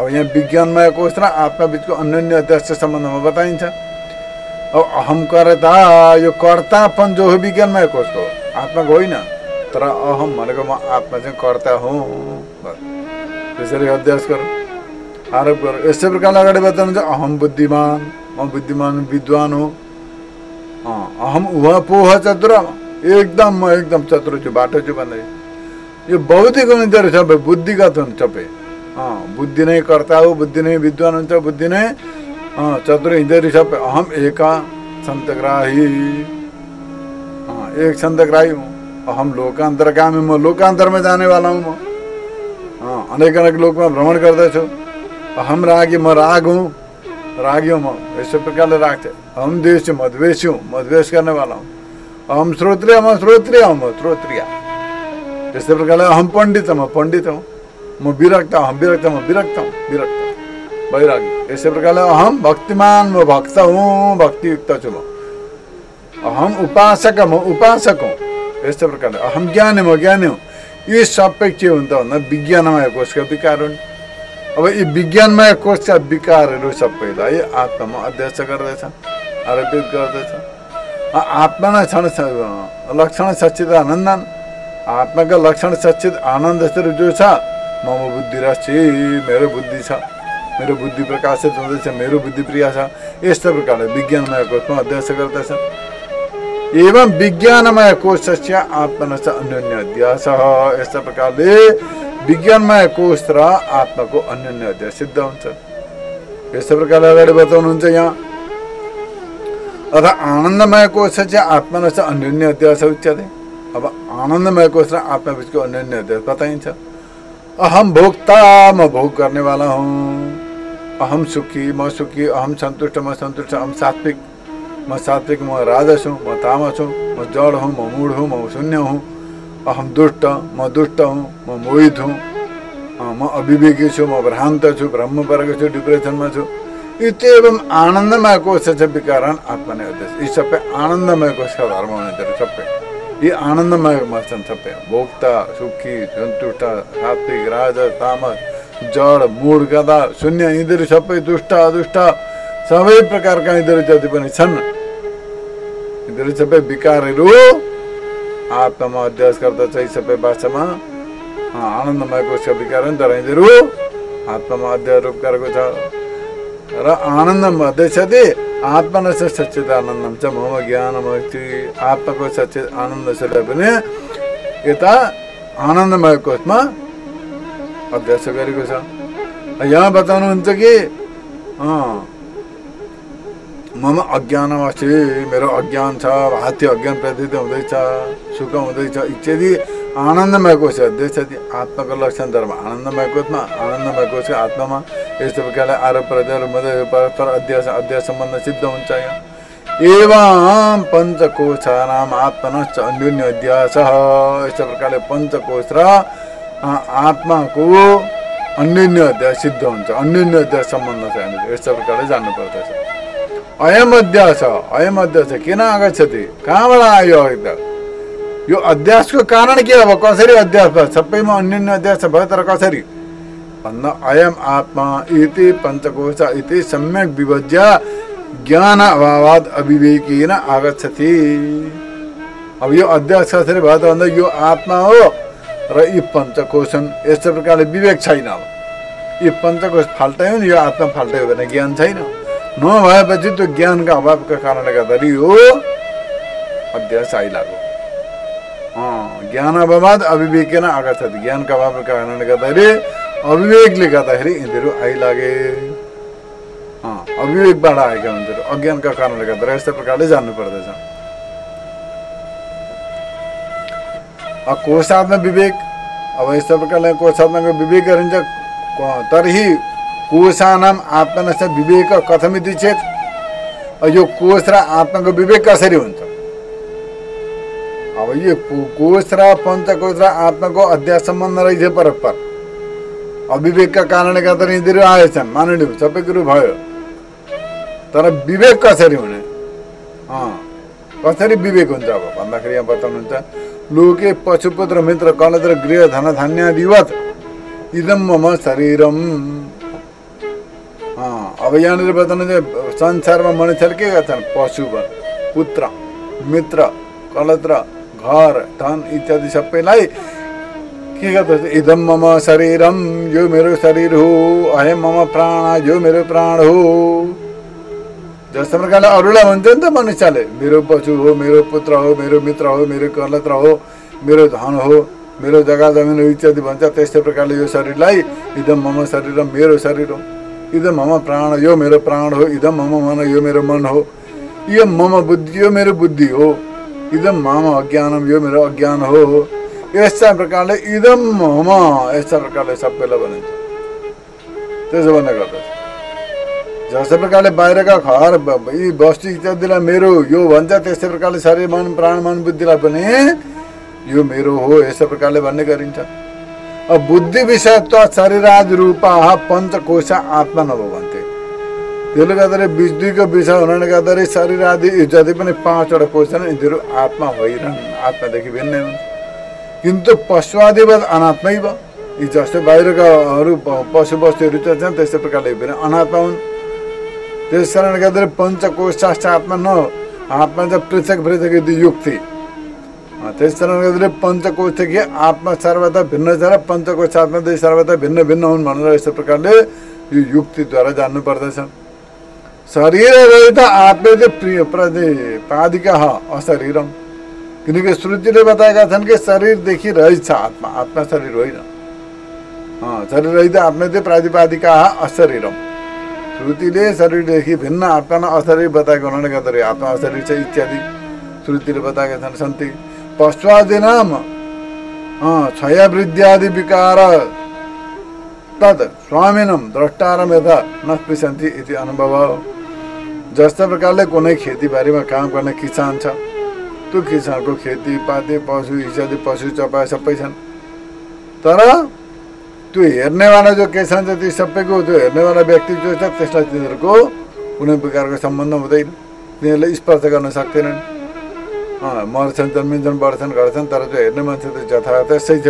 अब यहाँ विज्ञानमय कोष र आत्मा बिचको अन्योन्य अध्यास सम्बन्धमा बताइन्छ। अब अहम कर्ता, यो कर्तापन जो हो विज्ञानमय कोषको, आत्माको होइन। तर अहम भनेको म आत्मा चाहिँ कर्ता हुँ, त्यसरी अध्यास गरौँ, आरोप गरौँ। यस्तै प्रकारले अगाडि बताउनुहुन्छ अहम बुद्धिमान, म बुद्धिमान विद्वान हुँ। अहम उह पोह चतुर, एकदम म एकदम चतुर छु, बाटो छु भन्दै यो भौतिक हुनेहरू सबै बुद्धिगत हुन् सबै। बुद्धि नै कर्ता हो, बुद्धि नै विद्वान हुन्छ, बुद्धि नै चतुर, यिनीहरू सबै। अहम एक सन्तग्राही, एक सन्तग्राही हुँ। अहम लोकान्तरगामी, म लोकान्तरमा जानेवाला हुँ। म अनेक अनेक लोकमा भ्रमण गर्दछु। अहम रागी, म राग हुँ, रागी हुँ म, यस्तो प्रकारले राग छ। अहम द्वेषी, म द्वेषी हुँ, म द्वेष गर्नेवाला हुँ। अहम श्रोत्रिय, म श्रोत्रिय हुँ, म श्रोत्रिय। यस्तै प्रकारले अहम पण्डित, म पण्डित हुँ। म विरक्त, अहम विरक्त, म विरक्त हुँ, विरक्त वैरागी। यस्तै प्रकारले अहम भक्तिमान, म भक्त हुँ, भक्तियुक्त छु म। अहम उपासक, म उपासक हुँ। यस्तै प्रकारले अहम ज्ञानी, म ज्ञानी हुँ। यी सबै के हुन्छ भन्दा विज्ञानमय कोषका विकार हुन्। अब यी विज्ञानमय कोषका विकारहरू सबैलाई आत्मामा अध्यक्ष गर्दछ, आरोपित गर्दछ। आत्मा नै क्षण लक्षण सच्चिद आनन्दन, आत्माका लक्षण सच्चिद आनन्द स्वरूप जो छ, मम बुद्धि रची, मेरो बुद्धि छ, मेरो बुद्धि प्रकाशित हुँदैछ, मेरो बुद्धि प्रिय छ। यस्तो प्रकारले विज्ञानमय कोषमा अध्यक्ष गर्दछ। एवं विज्ञानमय कोषस्य आत्मनश्च अन्योन्य अध्यास, यस्तो प्रकारले विज्ञानमय कोष र आत्माको अन्योन्य अध्यास सिद्ध हुन्छ। यस्तो प्रकारले अगाडि बताउनुहुन्छ यहाँ अथवा आनन्दमय कोषस्य आत्मनश्च अन्योन्य अध्यास उच्यते। अब आनन्दमय कोष र आत्मा बिचको अन्योन्य अध्यास बताइन्छ। अहम भोक्ता, म भोग गर्नेवाला हुँ। अहम सुखी, म सुखी। अहम सन्तुष्ट, म सन्तुष्ट। अहम सात्विक, म सात्विक। म राजस हुँ, म तामस हुँ। म जड हुँ, म मूढ हुँ, म शून्य हुँ। अहम दुष्ट, म दुष्ट हुँ, म मोहित हुँ। म अविवेकी छु, म भ्रान्त छु, भ्रम परेको छु, डिप्रेसनमा छु। एवं आनन्दमय कोष छ विकारण आत्मा नै अध्यक्ष। यी सबै आनन्दमय कोषका धर्म हुनेहरू सबै यी आनन्दमयमा छन् सबै। भोक्ता, सुखी, सन्तुष्ट, सात्विक, राजस, तामस, जड, मूढ, गदा, शून्य, यिनीहरू सबै दुष्ट, अदुष्ट, सबै प्रकारका यिनीहरू जति पनि छन्, यिनीहरू सबै विकारहरू आत्मामा अध्यास गर्दछ। यी सबै भाषामा आनन्दमय कोषका विकार हुन्, तर यिनीहरू आत्मामा अध्यारोप गरेको छ। र आनन्दमा अध्यक्षते आत्मनश्च सच्चिदानन्दम च मम ज्ञानमस्ति, आत्माको सच्चिद आनन्द स्वरूप पनि यता आनन्दमय कोषमा अध्यक्ष गरेको छ। यहाँ बताउनुहुन्छ कि मम अज्ञानम अस्ति, मेरो अज्ञान छ, हात्य अज्ञान प्रतीत हुँदैछ, सुख हुँदैछ इत्यादि आनन्दमय कोष अध्यक्ष। आत्माको लक्षण धर्म आनन्दमय कोषमा, आनन्दमय कोषको आत्मामा यस्तो प्रकारले आरोप प्रत्यारोप परस्पर अध्यास अध्यास सम्बन्ध सिद्ध हुन्छ। यहाँ एवं पञ्चकोशानाम आत्मनश्च अन्योन्य अध्यास, यस्तो प्रकारले पञ्चकोश र आत्माको अन्योन्य अध्याय सिद्ध हुन्छ, अन्योन्य अध्याय सम्बन्ध छ यहाँनिर, यस्तो प्रकारले जान्नु पर्दछ। अयम अध्यास, अयम अध्यास किन आगच्छति, कहाँबाट आयो एकदम, यो अध्यासको कारण के अब, कसरी अध्यास भयो, सबैमा अन्योन्य अध्यास भयो तर कसरी भन्दा अयम आत्मा इति पञ्चकोश इति सम्यक विभज्य ज्ञान अभावात् अविवेकेन आगच्छति। अब यो अध्यास कसरी भयो त भन्दा यो आत्मा हो र यी पञ्चकोशन, यस्तो प्रकारले विवेक छैन। अब यी पञ्चकोश फाल्टै हो नि, यो आत्मा फाल्टै हो भने ज्ञान छैन, नभएपछि त्यो ज्ञानका अभावका कारणले गर्दाखेरि यो अध्यास आइलाग्यो। ज्ञान अभावात् अविवेकेन आगच्छति, ज्ञानका अभावका कारणले गर्दाखेरि अविवेकले गर्दाखेरि यिनीहरू आइलागे, अविवेकबाट आएका हुन्छन्, अज्ञानका कारणले गर्दा यस्तो प्रकारले जान्नु पर्दछ। कोशात्म विवेक, अब यस्तो प्रकारले कोशात्मको विवेक गरिन्छ। तर्हि कोशानाम आत्मनश्च विवेक कथमिति चेत, यो कोश र आत्माको विवेक कसरी हुन्छ। अब यो कोश र पञ्चकोश र आत्माको अध्यास सम्बन्ध रहेछ परस्पर, अविवेकका कारणले गर्दा यिनीहरू आएछन्, मानिलिउँ सबै कुरो भयो, तर विवेक कसरी हुने, कसरी विवेक हुन्छ अब भन्दाखेरि यहाँ बताउनुहुन्छ लोके पशुपुत्र मित्र कलत्र गृह धन धान्यादिवत इदम मम शरीरम। अब यहाँनिर बताउनुहुन्छ संसारमा मनुष्यले के गर्छन्, पशु पुत्र मित्र कलत्र घर धन इत्यादि सबैलाई के गर्दछ, इदम मम शरीरम, यो मेरो शरीर हो, अहे मम प्राण, यो मेरो प्राण हो। जस्तो प्रकारले अरूलाई भन्छ नि त मनुष्यले, मेरो पशु हो, मेरो पुत्र हो, मेरो मित्र हो, मेरो कलत्र हो, मेरो धन हो, मेरो जग्गा जमिन हो इत्यादि भन्छ। त्यस्तै प्रकारले यो शरीरलाई इदम मम शरीरम, मेरो शरीर हो, इदम मम प्राण, यो मेरो प्राण हो, इदम मम मन, यो मेरो मन हो, यो मम बुद्धि, यो मेरो बुद्धि हो, इदम मम अज्ञानम, यो मेरो अज्ञान हो। यस्ता प्रकारले इदम मम, यस्ता प्रकारले सबैलाई भनिन्छ, त्यसो भन्ने गर्दछ। जस्तो प्रकारले बाहिरका घर यी वस्तु इत्यादिलाई मेरो यो भन्छ, त्यस्तै प्रकारले शरीर मन प्राण मन बुद्धिलाई पनि यो मेरो हो, यस्तो प्रकारले भन्ने गरिन्छ। अब बुद्धि विषयत्व शरीरादि रूपा पञ्चकोश आत्मा नभवन्ते, त्यसले गर्दाखेरि बुद्धिको विषय हुनाले गर्दाखेरि शरीर आदि जति पनि 5वटा कोश छन् यिनीहरू आत्मा होइरहन्, आत्मादेखि भिन्नै हुन्। किन्तु पशुआदिवत अनात्मै भयो, यी जस्तै बाहिरका अरू पशु वस्तुहरू छन् त्यस्तै प्रकारले पनि अनात्मा हुन्। त्यस कारणले गर्दाखेरि पञ्चकोश शास्त्र आत्मा न, आत्मा चाहिँ पृथक पृथक युक्ति, त्यस कारणले गर्दाखेरि पञ्चकोशदेखि आत्मा सर्वथा भिन्न छ र पञ्चकोश आत्मादेखि सर्वथा भिन्न भिन्न हुन् भनेर यस्तो प्रकारले यो युक्तिद्वारा जान्नु पर्दछ। शरीर रहित आत्मा चाहिँ प्रादिका अशरीरम, किनकि श्रुतिले बताएका छन् कि शरीरदेखि रहित आत्मा, आत्मा शरीर होइन। शरीर रहित आत्मा चाहिँ प्रातिपादिका अशरीरम, श्रुतिले शरीरदेखि भिन्न आत्मा अशरीर बताएको हुनाले गर्दाखेरि आत्मा अशरीर छ इत्यादि श्रुतिले बताएका छन्। सन्ति पश्चादिनाम क्षय वृद्ध्यादि विकार तद स्वामिनम द्रष्टारम यथा न स्पृशन्ति इति अनुभव। जस्तो प्रकारले कुनै खेतीबारीमा काम गर्ने किसान छ, त्यो किसानको खेतीपाती पशु इत्यादि पशु चपाए सबै छन्, तर त्यो हेर्नेवाला जो किसान छ ती सबैको त्यो हेर्नेवाला व्यक्ति जो छ त्यसलाई तिनीहरूको कुनै प्रकारको सम्बन्ध हुँदैन, तिनीहरूले स्पर्श गर्न सक्दैनन्। मर्छन् जन्मिन्छन् बढ्छन् गर्छन्, तर त्यो हेर्ने मान्छे त जथा त्यसै छ।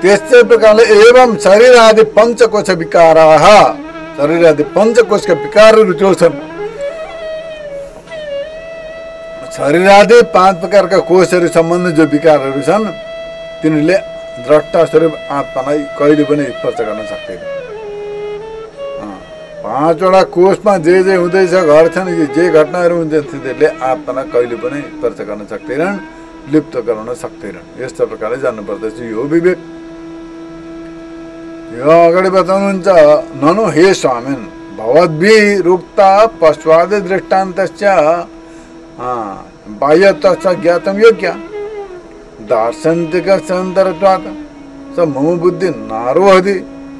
त्यस्तै प्रकारले एवं शरीर आदि पञ्चकोश विकाराः, शरीर आदि पञ्चकोशका विकारहरू जो छन्, शरीर आदि 5 प्रकारका कोशहरू सम्बन्धी जो विकारहरू छन् तिनीहरूले द्रष्टा स्वरूप आत्मालाई कहिले पनि स्पर्श गर्न सक्दैन। 5वटा कोशमा जे हुँदैछ घट्छन्, जे घटनाहरू हुन्छन् तिनीहरूले आत्मालाई कहिले पनि स्पर्श गर्न सक्दैनन्, लिप्त गराउन सक्दैनन्। यस्तो प्रकारले जान्नुपर्दछ यो विवेक। यो अगाडि बताउनुहुन्छ ननु हे स्वामिन भवद्भिः रुक्ता पश्चादि दृष्टान्तस्य बाह्यतश्च ज्ञातम योग्य दार्शनिक सन्दर्भात् स मम बुद्धि नारोहति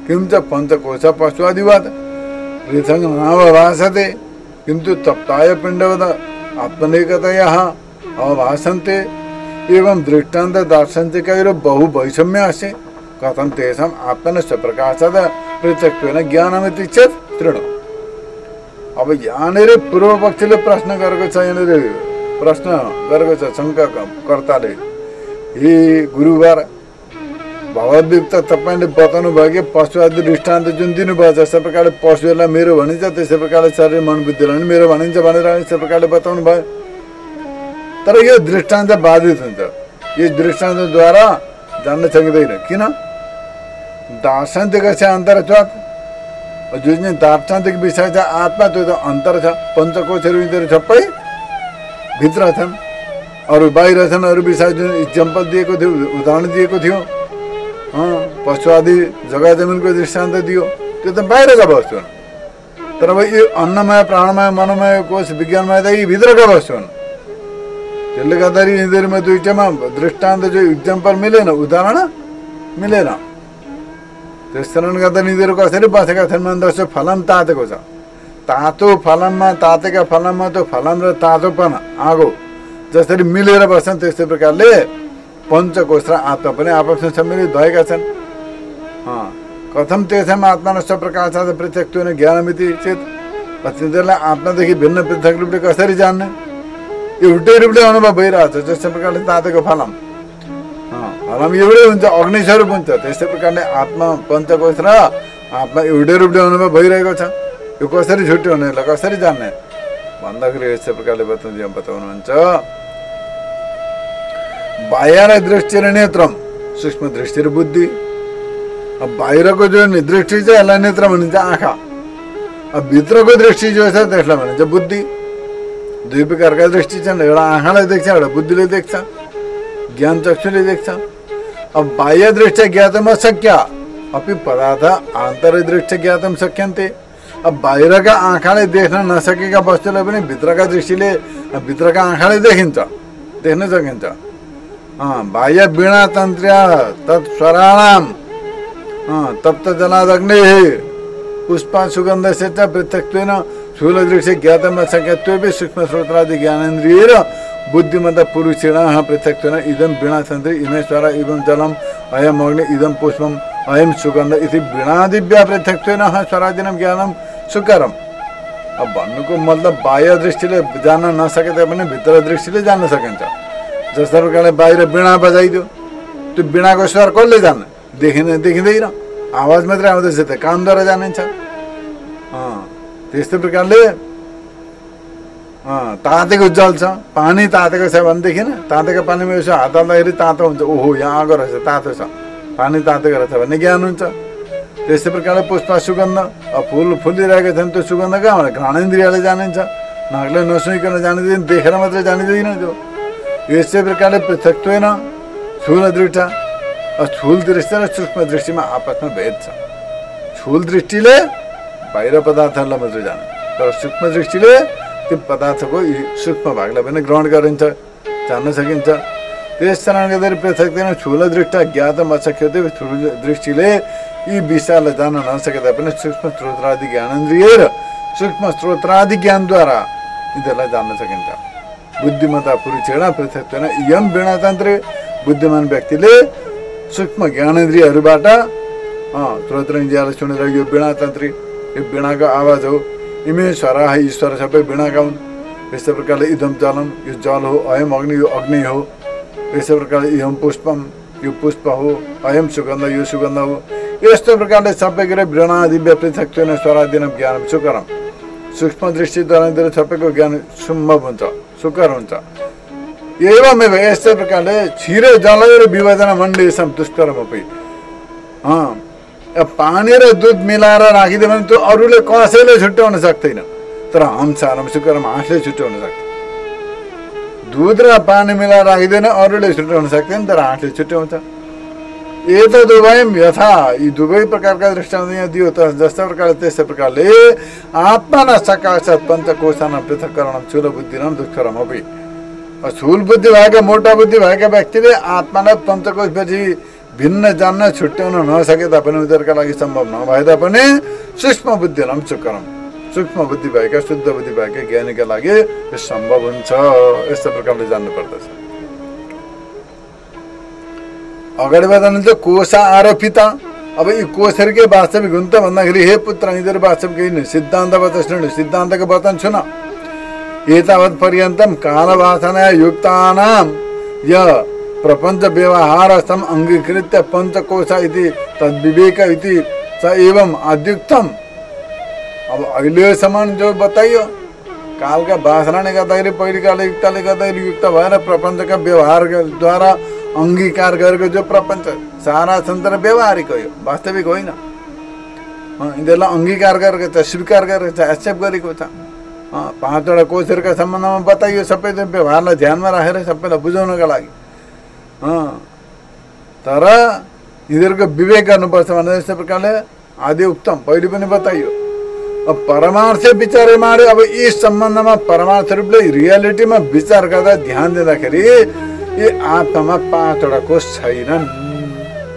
किं च पञ्चकोश पश्चादिवत् पृथक् नावभासते किन्तु तप्ताय पिण्डवत् आत्मनेकतया अवभासन्ते एवं दृष्टान्त दार्शनिकैर बहु वैषम्य अस्य कथं तेषाम् आत्मनश्च प्रकाशात् पृथक्त्वेन ज्ञानमिति चेत् तृण। अब यहाँनिर पूर्व पक्षले प्रश्न गरेको छ, यहाँनिर प्रश्न गरेको छ शङ्काकर्ताले, हे गुरुबार भगवद्गीत तपाईँले बताउनु भयो कि पशु आदि दृष्टान्त जुन दिनुभयो जस्तै प्रकारले पशुहरूलाई मेरो भनिन्छ त्यसै प्रकारले शरीर मन बुद्धिलाई पनि मेरो भनिन्छ भनेर यसै प्रकारले बताउनु भयो। तर यो दृष्टान्त बाधित हुन्छ, यो दृष्टान्तद्वारा जान्न सकिँदैन। किन? दार्शनिक छ अन्तर्छत्, जुन चाहिँ दार्शनिक विषय छ आत्मा त्यो त अन्तर छ, पञ्चकोशहरू यिनीहरू सबै भित्र छन्, अरू बाहिर छन्। अरू विषय जुन इक्जाम्पल दिएको थियो, उदाहरण दिएको थियो, पशु आदि जग्गा जमिनको दृष्टान्त दियो, त्यो त बाहिरका वस्तु हुन्। तर अब यो अन्नमय प्राणमय मनोमय कोश विज्ञानमय त यी भित्रका वस्तु हुन्। त्यसले गर्दाखेरि यिनीहरूमा दुईटामा दृष्टान्त जो इक्जाम्पल मिलेन, उदाहरण मिलेन। त्यस कारणले गर्दा यिनीहरू कसरी बसेका छन् भन्दा फलम तातेको छ, तातो फलममा तातेका फलममा त्यो फलम र तातोपन आगो जसरी मिलेर बस्छन् त्यस्तै प्रकारले पञ्चकोश र आत्मा पनि आपसमा सम्मिलित भएका छन्। कथम तेषाम् आत्मनश्च प्रकाशात् पृथक्त्वेन ज्ञानमिति चेत्, तिनीहरूलाई आत्मादेखि भिन्न पृथक रूपले कसरी जान्ने? एउटै रूपले अनुभव भइरहेछ। जस्तै प्रकारले तातेको फलम फलम एउटै हुन्छ, अग्निस्वरूप हुन्छ। त्यस्तै प्रकारले आत्मा पञ्चकोश र आत्मा एउटै रूपले अनुभव भइरहेको छ। यो कसरी छुट्यो हुनेलाई कसरी जान्ने भन्दाखेरि यस्तै प्रकारले बताउनुहुन्छ। बाह्य दृष्टि र नेत्रम, सूक्ष्म दृष्टि र बुद्धि। अब बाहिरको जो दृष्टि छ यसलाई नेत्र भनिन्छ, आँखा। अब भित्रको दृष्टि जो छ त्यसलाई भनिन्छ बुद्धि। दुई प्रकारका दृष्टि छन्, एउटा आँखाले देख्छ, एउटा बुद्धिले देख्छ, ज्ञान चक्षुले देख्छ। अब बाह्य दृष्टि ज्ञातुम अशक्य अपि पदार्थ आन्तरदृष्टि ज्ञातुम शक्यन्ते। अब बाहिरका आँखाले देख्न नसकेका वस्तुलाई पनि भित्रका दृष्टिले, भित्रका आँखाले देखिन्छ, देख्न सकिन्छ। बाह्य वीणा तन्त्र्य तत्स्वराणाम तप्त जलादग्नेः पुष्पा सुगन्धस्य च पृथक्त्वेन स्थूलदृष्टि ज्ञातुम न शक्यत्वेपि सूक्ष्म श्रोत्रादि ज्ञानेन्द्रियैर बुद्धिमता पुरुषेणः पृथक्त्वेन इदं वीणा तन्त्री इमे स्वर इदं जलम अयम् अग्नि इदं पुष्पम अयं सुगन्ध इति वीणादिव्या पृथक्त्वेन स्वरादिनं ज्ञानं सुकरम। अब भन्नुको मतलब बाह्य दृष्टिले जान्न नसके तापनि भित्र दृष्टिले जान्न सकिन्छ। जस्तो प्रकारले बाहिर वीणा बजाइदियो, त्यो वीणाको स्वर कसले जान्ने? देखिँदैन, आवाज मात्रै आउँदैछ, त्यो कानद्वारा जानिन्छ। त्यस्तै प्रकारले तातेको जल छ, पानी तातेको छ भनेदेखि तातेको पानीमा यसो हात हाल्दाखेरि तातो हुन्छ, ओहो यहाँ आगो रहेछ, तातो छ, पानी तातेको रहेछ भन्ने ज्ञान हुन्छ। त्यस्तै प्रकारले पुष्प सुगन्ध, अब फुल फुलिरहेको छ भने त्यो सुगन्ध कहाँबाट? घ्राणेन्द्रियले जानिन्छ, नाकले नसुइकन जानिँदैन, देखेर मात्रै जानिँदैन त्यो। यस्तै प्रकारले पृथक्त्वेन स्थूल दृष्टि, स्थूल दृष्टि र सूक्ष्म दृष्टिमा आपसमा भेद छ। स्थूल दृष्टिले बाहिर पदार्थहरूलाई मात्रै जाने, तर सूक्ष्म दृष्टिले त्यो पदार्थको सूक्ष्म भागलाई पनि ग्रहण गरिन्छ, जान्न सकिन्छ। त्यस कारणले गर्दाखेरि पृथक्त्वेन स्थूल दृष्टि ज्ञातम अशक्यते। स्थूल दृष्टिले यी विषयलाई जान्न नसके तापनि सूक्ष्म स्रोत्रादि ज्ञानेन्द्रिय र सूक्ष्म स्रोत्रादि ज्ञानद्वारा यिनीहरूलाई जान्न सकिन्छ। बुद्धिमता पुरुषेण पृथक्त्वेन इयं वीणा तन्त्री, बुद्धिमान व्यक्तिले सूक्ष्म ज्ञानेन्द्रियहरूबाट स्रोत इन्द्रियले सुनेर यो वीणा तन्त्री, यो वीणाको आवाज हो, इमे स्वराः ईश्वर सबै वीणाका हुन्। यस्तै प्रकारले इदम जलम, यो जल हो, अयम अग्नि, यो अग्नि हो। यस्तै प्रकारले इयम पुष्पम, यो पुष्प हो, अयम सुगन्ध, यो सुगन्ध हो। यस्तो प्रकारले सबै कुरा वीणादिव्य पृथक्त्वेन स्वरादिनं ज्ञानं सुकरम। सूक्ष्म दृष्टिद्वारा सबैको ज्ञान सम्भव हुन्छ, सुकर हुन्छ। एवमेव यस्तै प्रकारले क्षीर जलैर विभाजन मण्डलेषु दुष्कर्मपि। पानी र दुध मिलाएर राखिदियो भने त्यो अरूले कसैले छुट्याउन सक्दैन, तर हंसारम सुकरम हाँसले छुट्याउन सक्छ। दुध र पानी मिलाएर राखिँदैन, अरूले छुट्याउन सक्दैन, तर हाँसले छुट्याउँछ। एतद् उभयं यथा, यी दुवै प्रकारका दृष्टान्त यहाँ दियो त जस्तो प्रकारले त्यस्तै प्रकारले आत्मा सकाशात् पञ्चकोशानां पृथक्करणं स्थूल बुद्धिनां दुष्कर्मपि। स्थूल बुद्धि भएका, मोटा बुद्धि भएका व्यक्तिले आत्मालाई पञ्चकोशपछि भिन्न जान्न छुट्याउन नसके तापनि उनीहरूका लागि सम्भव नभए तापनि सूक्ष्म बुद्धिनां सुकरम, सूक्ष्म बुद्धि भएका, शुद्ध बुद्धि भएका ज्ञानीका लागि यो सम्भव हुन्छ। यस्तो प्रकारले जान्नु पर्दछ। अगाडि बढ्नुहुन्छ कोश आरोपित। अब यी कोशहरूकै वास्तविक हुन् त भन्दाखेरि हे पुत्र यिनीहरू वास्तविक होइन, सिद्धान्त वचन सुन्नु, सिद्धान्तको वचन सुन। एतावत् पर्यन्तं कालवासना युक्तानां य प्रपञ्च व्यवहारस्थम् अङ्गीकृत्य पञ्चकोश इति तद्विवेक इति च एवं अद्युक्तम। अब अहिलेसम्म जो बताइयो कालका वासनाले गर्दाखेरि पहिलेकाले युक्तले गर्दाखेरि युक्त भएर प्रपञ्चका व्यवहारद्वारा अङ्गीकार गरेको जो प्रपञ्च सारा सन्तर व्यवहारिक हो, यो वास्तविक होइन। यिनीहरूलाई अङ्गीकार गरेको छ, स्वीकार गरेको छ, एक्सेप्ट गरेको छ। 5वटा कोशहरूका सम्बन्धमा बताइयो सबै व्यवहारलाई ध्यानमा राखेर सबैलाई बुझाउनका लागि। तर यिनीहरूको विवेक गर्नुपर्छ भने यस्तो प्रकारले आदि उक्तम पहिले पनि बताइयो। अब परमार्थ विचार मारे अब यस सम्बन्धमा परमार्थ रूपले रियालिटीमा विचार गर्दा ध्यान दिँदाखेरि ये आत्मामा 5वटा कोश छैनन्।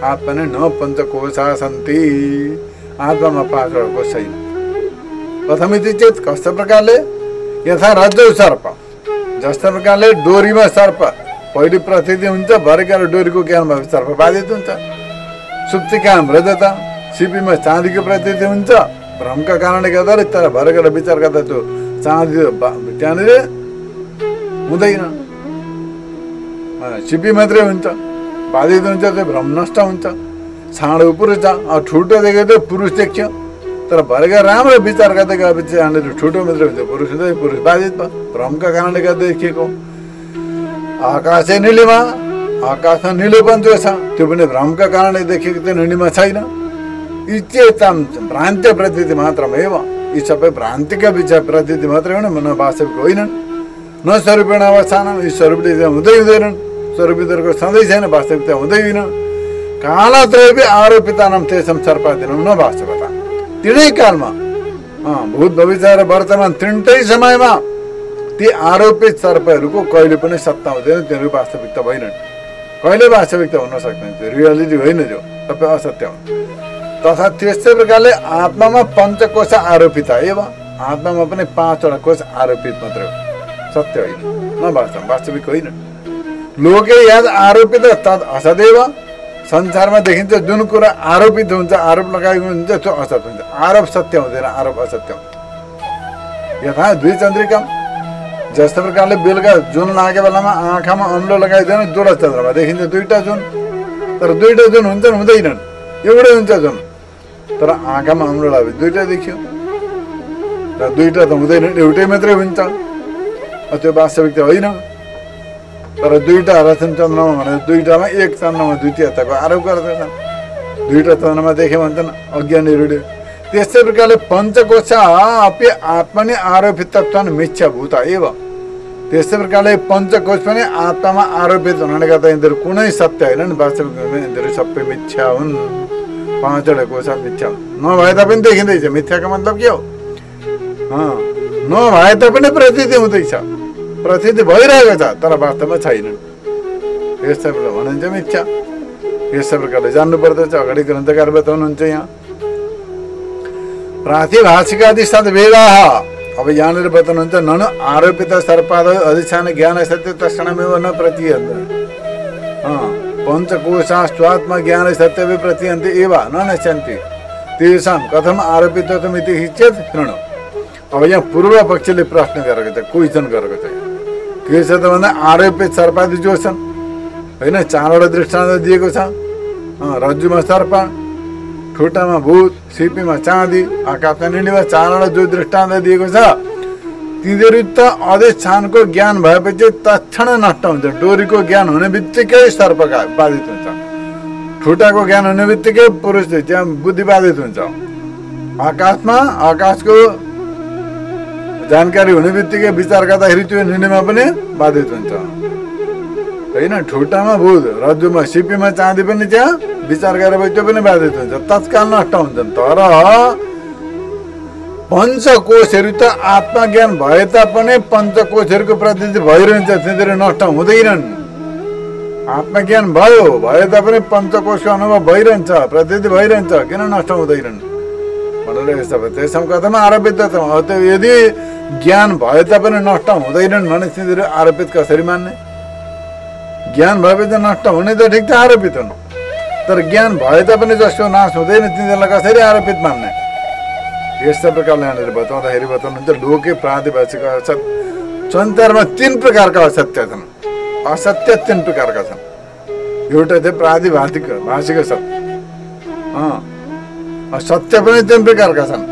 आत्मा नै न पञ्चकोशा सन्ति। आत्मामा 5वटा कोश छैन। प्रथमिति चेत कस्तो प्रकारले यथा रज्जु सर्प, जस्तो प्रकारले डोरीमा सर्प पहिले प्रतीति हुन्छ, भरेकाले डोरीको ज्ञान भए सर्प बाधित हुन्छ। सुप्तिकाम रजत, सिपीमा चाँदीको प्रतीति हुन्छ, भ्रमका कारणले गर्दा तर भरेकाले विचार गर्दा त्यो चाँदी त्यहाँनिर हुँदैन, सिपी मात्रै हुन्छ, बाधित हुन्छ, त्यो भ्रम नष्ट हुन्छ। छाडो पुरुष ठुटो देख्यो त्यो पुरुष देख्यो, तर भरेका राम्रो विचार गर्दै गएपछि यहाँनिर ठुटो मात्रै हुन्छ, पुरुष हुन्छ, पुरुष बाधित भयो, भ्रमका कारणले गर्दा देखिएको। आकाशै नीलिमा, आकाशमा निलोपन जो छ त्यो पनि भ्रमका कारणले देखिएको त्यो नीलिमा छैन। इच्छेतम भ्रान्त्य प्रतीति मात्रमै हो। यी सबै भ्रान्तिका विचार प्रतीति मात्रै हो, न वास्तविक होइनन्। न स्वरूपेण अवस्थान, यी स्वरूपले हुँदै हुँदैनन्, स्वरूपितहरूको सधैँ छैन, वास्तविकता हुँदैन। कालत्रयपि आरोपितानां तेषां सर्पादिनं न वास्तवता। तिनै कालमा भूत भविष्य र वर्तमान तिनटै समयमा ती आरोपित सर्पहरूको कहिले पनि सत्ता हुँदैन, तिनीहरू वास्तविकता होइनन्। कहिले वास्तविकता हुन सक्दैन, त्यो रियालिटी होइन, जो सबै असत्य हो। तथा त्यस्तै प्रकारले आत्मामा पञ्चकोश आरोपित एव, आत्मामा पनि 5वटा कोश आरोपित मात्रै हो, सत्य होइन, न वास्तविक होइन। लोके याद आरोपित तद असदेव, संसारमा देखिन्छ जुन कुरा आरोपित हुन्छ, आरोप लगाएको हुन्छ त्यो असत हुन्छ। आरोप सत्य हुँदैन, आरोप असत्य हुन्छ। यथा द्विचन्द्रिका, जस्तो प्रकारले बेलुका जुन लागेको बेलामा आँखामा अम्लो लगाइदिएन दुईवटा चन्द्रमा देखिन्छ, 2टा जुन, तर 2टा जुन हुन्छन् हुँदैनन्, एउटै हुन्छ जुन, तर आँखामा अम्लो लाग्यो 2टा देखियो, र 2टा त हुँदैनन्, एउटै मात्रै हुन्छ, त्यो वास्तविकता होइन। तर 2टा रहेछन् चन्द्रमा भनेर 2टामा एक चन्द्रमा द्वितीयताको आरोप गर्दछन्, 2टा चन्द्रमा देख्यो भन्छन् अज्ञानीहरूले। त्यस्तै प्रकारले पञ्चकोश अपि आत्मनि आरोपितत्वान् मिथ्याभूता एव, त्यस्तै प्रकारले पञ्चकोश पनि आत्मामा आरोपित हुनाले गर्दा यिनीहरू कुनै सत्य होइनन्, वास्तविक यिनीहरू सबै मिथ्या हुन्। 5वटा कोश मिथ्या हुन्, नभए तापनि देखिँदैछ। मिथ्याको मतलब के हो? नभए तापनि प्रतीति हुँदैछ, प्रतीति भइरहेको छ, तर वास्तवमा छैनन्। यस्तै प्रकारले भनिन्छ मिथ्या। यस्तै प्रकारले जान्नु पर्दछ, अगाडि ग्रन्थकार बताउनुहुन्छ यहाँ प्रातिभाषिकादि सद्वेदाः। अब यहाँनिर बताउनुहुन्छ ननु आरोपित सर्पादय अधिष्ठान ज्ञान सत्य तत्क्षणमेव न प्रतीयन्ते। पञ्चकोशा स्वात्म ज्ञान सत्यवे प्रतीयन्ते एव न नश्यन्ति तेषां कथम आरोपितत्वम् इति चेत् शृणु। अब यहाँ पूर्व पक्षले प्रश्न गरेको छ, क्वेसन गरेको छ। के छ त भन्दा आरोपित सर्पादि जो छन् होइन, 4वटा दृष्टान्त दिएको छ। रज्जुमा सर्प, ठुटामा भूत, सिपीमा चाँदी, आकाशमा नीलिमा, 4वटा जो दृष्टान्त दिएको छ तिनीहरू त अधिष्ठानको ज्ञान भएपछि तत्क्षण नष्ट हुन्छ। डोरीको ज्ञान हुने बित्तिकै सर्पका बाधित हुन्छ, ठुटाको ज्ञान हुने बित्तिकै पुरुष त्यहाँ बुद्धि बाधित हुन्छ, आकाशमा आकाशको जानकारी हुने बित्तिकै विचार गर्दाखेरि त्यो नीलिमा पनि बाधित हुन्छ होइन। ठुटामा भूत, रज्जुमा सिपीमा चाँदी पनि त्यहाँ विचार गरेपछि त्यो पनि बाधित हुन्छ, तत्काल नष्ट हुन्छन्। तर पञ्चकोशहरू त आत्मज्ञान भए तापनि पञ्चकोशहरूको प्रतीति भइरहन्छ, तिनीहरू नष्ट हुँदैनन्। आत्मज्ञान भए तापनि पञ्चकोशको अनुभव भइरहन्छ, प्रतीति भइरहन्छ, किन नष्ट हुँदैनन् भनेर यस्तो भयो। त्यसमा कथामा आरोपित त यदि ज्ञान भए तापनि नष्ट हुँदैनन् भने तिनीहरू आरोपित कसरी मान्ने? ज्ञान भएपछि नष्ट हुने त ठिक छ, आरोपित हुन्। तर ज्ञान भए तापनि जसको नाश हुँदैन तिनीहरूलाई कसरी आरोपित मान्ने? यस्ता प्रकारले यहाँनिर बताउनुहुन्छ लोके प्रातिभाषिक संसारमा 3 प्रकारका असत्य छन्। असत्य 3 प्रकारका छन्। एउटा चाहिँ प्रातिभाषिक सत्य, सत्य पनि 3 प्रकारका छन्।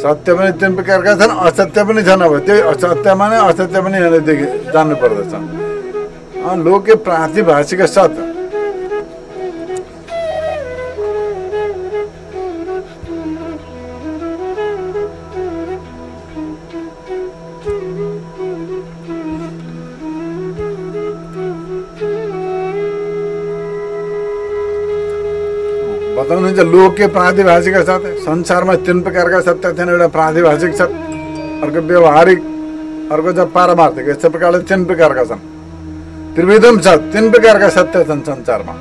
सत्य पनि 3 प्रकारका छन्, असत्य पनि छन्। अब त्यो असत्य माने असत्य पनि यहाँदेखि जान्नु पर्दछ। लोके प्रातिभाषिक सत्य बताउनुहुन्छ। लोके प्रातिभाषिक सत्य, संसारमा 3 प्रकारका सत्य छन्। एउटा प्रातिभाषिक सत्य, अर्को व्यवहारिक, अर्को चाहिँ पारमार्थिक। यस्तै प्रकारले 3 प्रकारका छन्। त्रिविधम सत्य, 3 प्रकारका सत्य छन् संसारमा।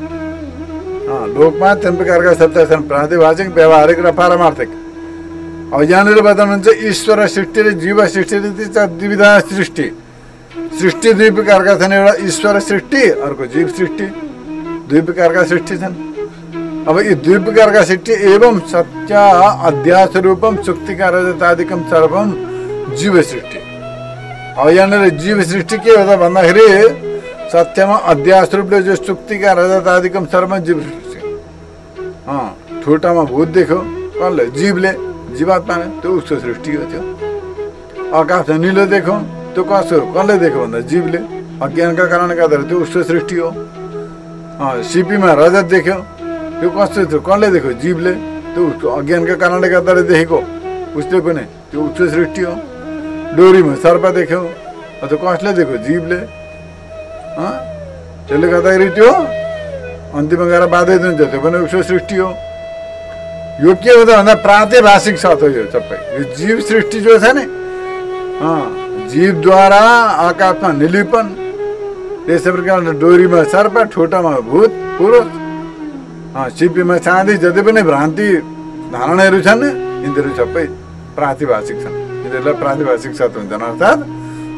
लोकमा 3 प्रकारका सत्य छन्, प्रातिभाषिक, व्यवहारिक र पारमार्थिक। अब यहाँनिर बताउनुहुन्छ ईश्वर सृष्टि र जीव सृष्टि द्विविधा सृष्टि। सृष्टि 2 प्रकारका छन्। एउटा ईश्वर सृष्टि, अर्को जीव सृष्टि। 2 प्रकारका सृष्टि छन्। अब यी 2 प्रकारका सृष्टि एवं सत्य अध्यास रूपम सुक्तिका रजतादिकम सर्वम जीव सृष्टि। अब यहाँनिर जीव सृष्टि के हो त भन्दाखेरि सत्यमा अध्यास रूपले जो सुक्तिका रजतादिकम सर्वम जीव सृष्टि। ठुटामा भूत देख्यो कसले? जीवले, जीवात्माले, त्यो उसको सृष्टि हो। त्यो आकाशमा निलो देख्यो त्यो कसो हो? कसले देख्यो भन्दा जीवले, अज्ञानका कारणले गर्दा त्यो उसको सृष्टि हो। सिपीमा रजत देख्यो त्यो कस्तो थियो? कसले देख्यो? जीवले, त्यो उसको अज्ञानका कारणले गर्दा देखेको, उसले पनि त्यो उसको सृष्टि हो। डोरीमा सर्प देख्यो त्यो कसले देख्यो? जीवले। त्यसले गर्दाखेरि त्यो अन्तिममा गएर बाधै दिन्छ, त्यो पनि उसको सृष्टि हो। यो के हो त भन्दा प्रातिभाषिक सत्य हो। यो सबै यो जीव सृष्टि जो छ नि, जीवद्वारा आकाशमा निलिपन, त्यसै प्रकारले डोरीमा सर्प, ठुटामा भूत पुरुष, सिपीमा चाँदी, जति पनि भ्रान्ति धारणाहरू छन् यिनीहरू सबै प्रातिभाषिक छन्। यिनीहरूलाई प्रातिभाषिक सत्य हुन्छन्। अर्थात्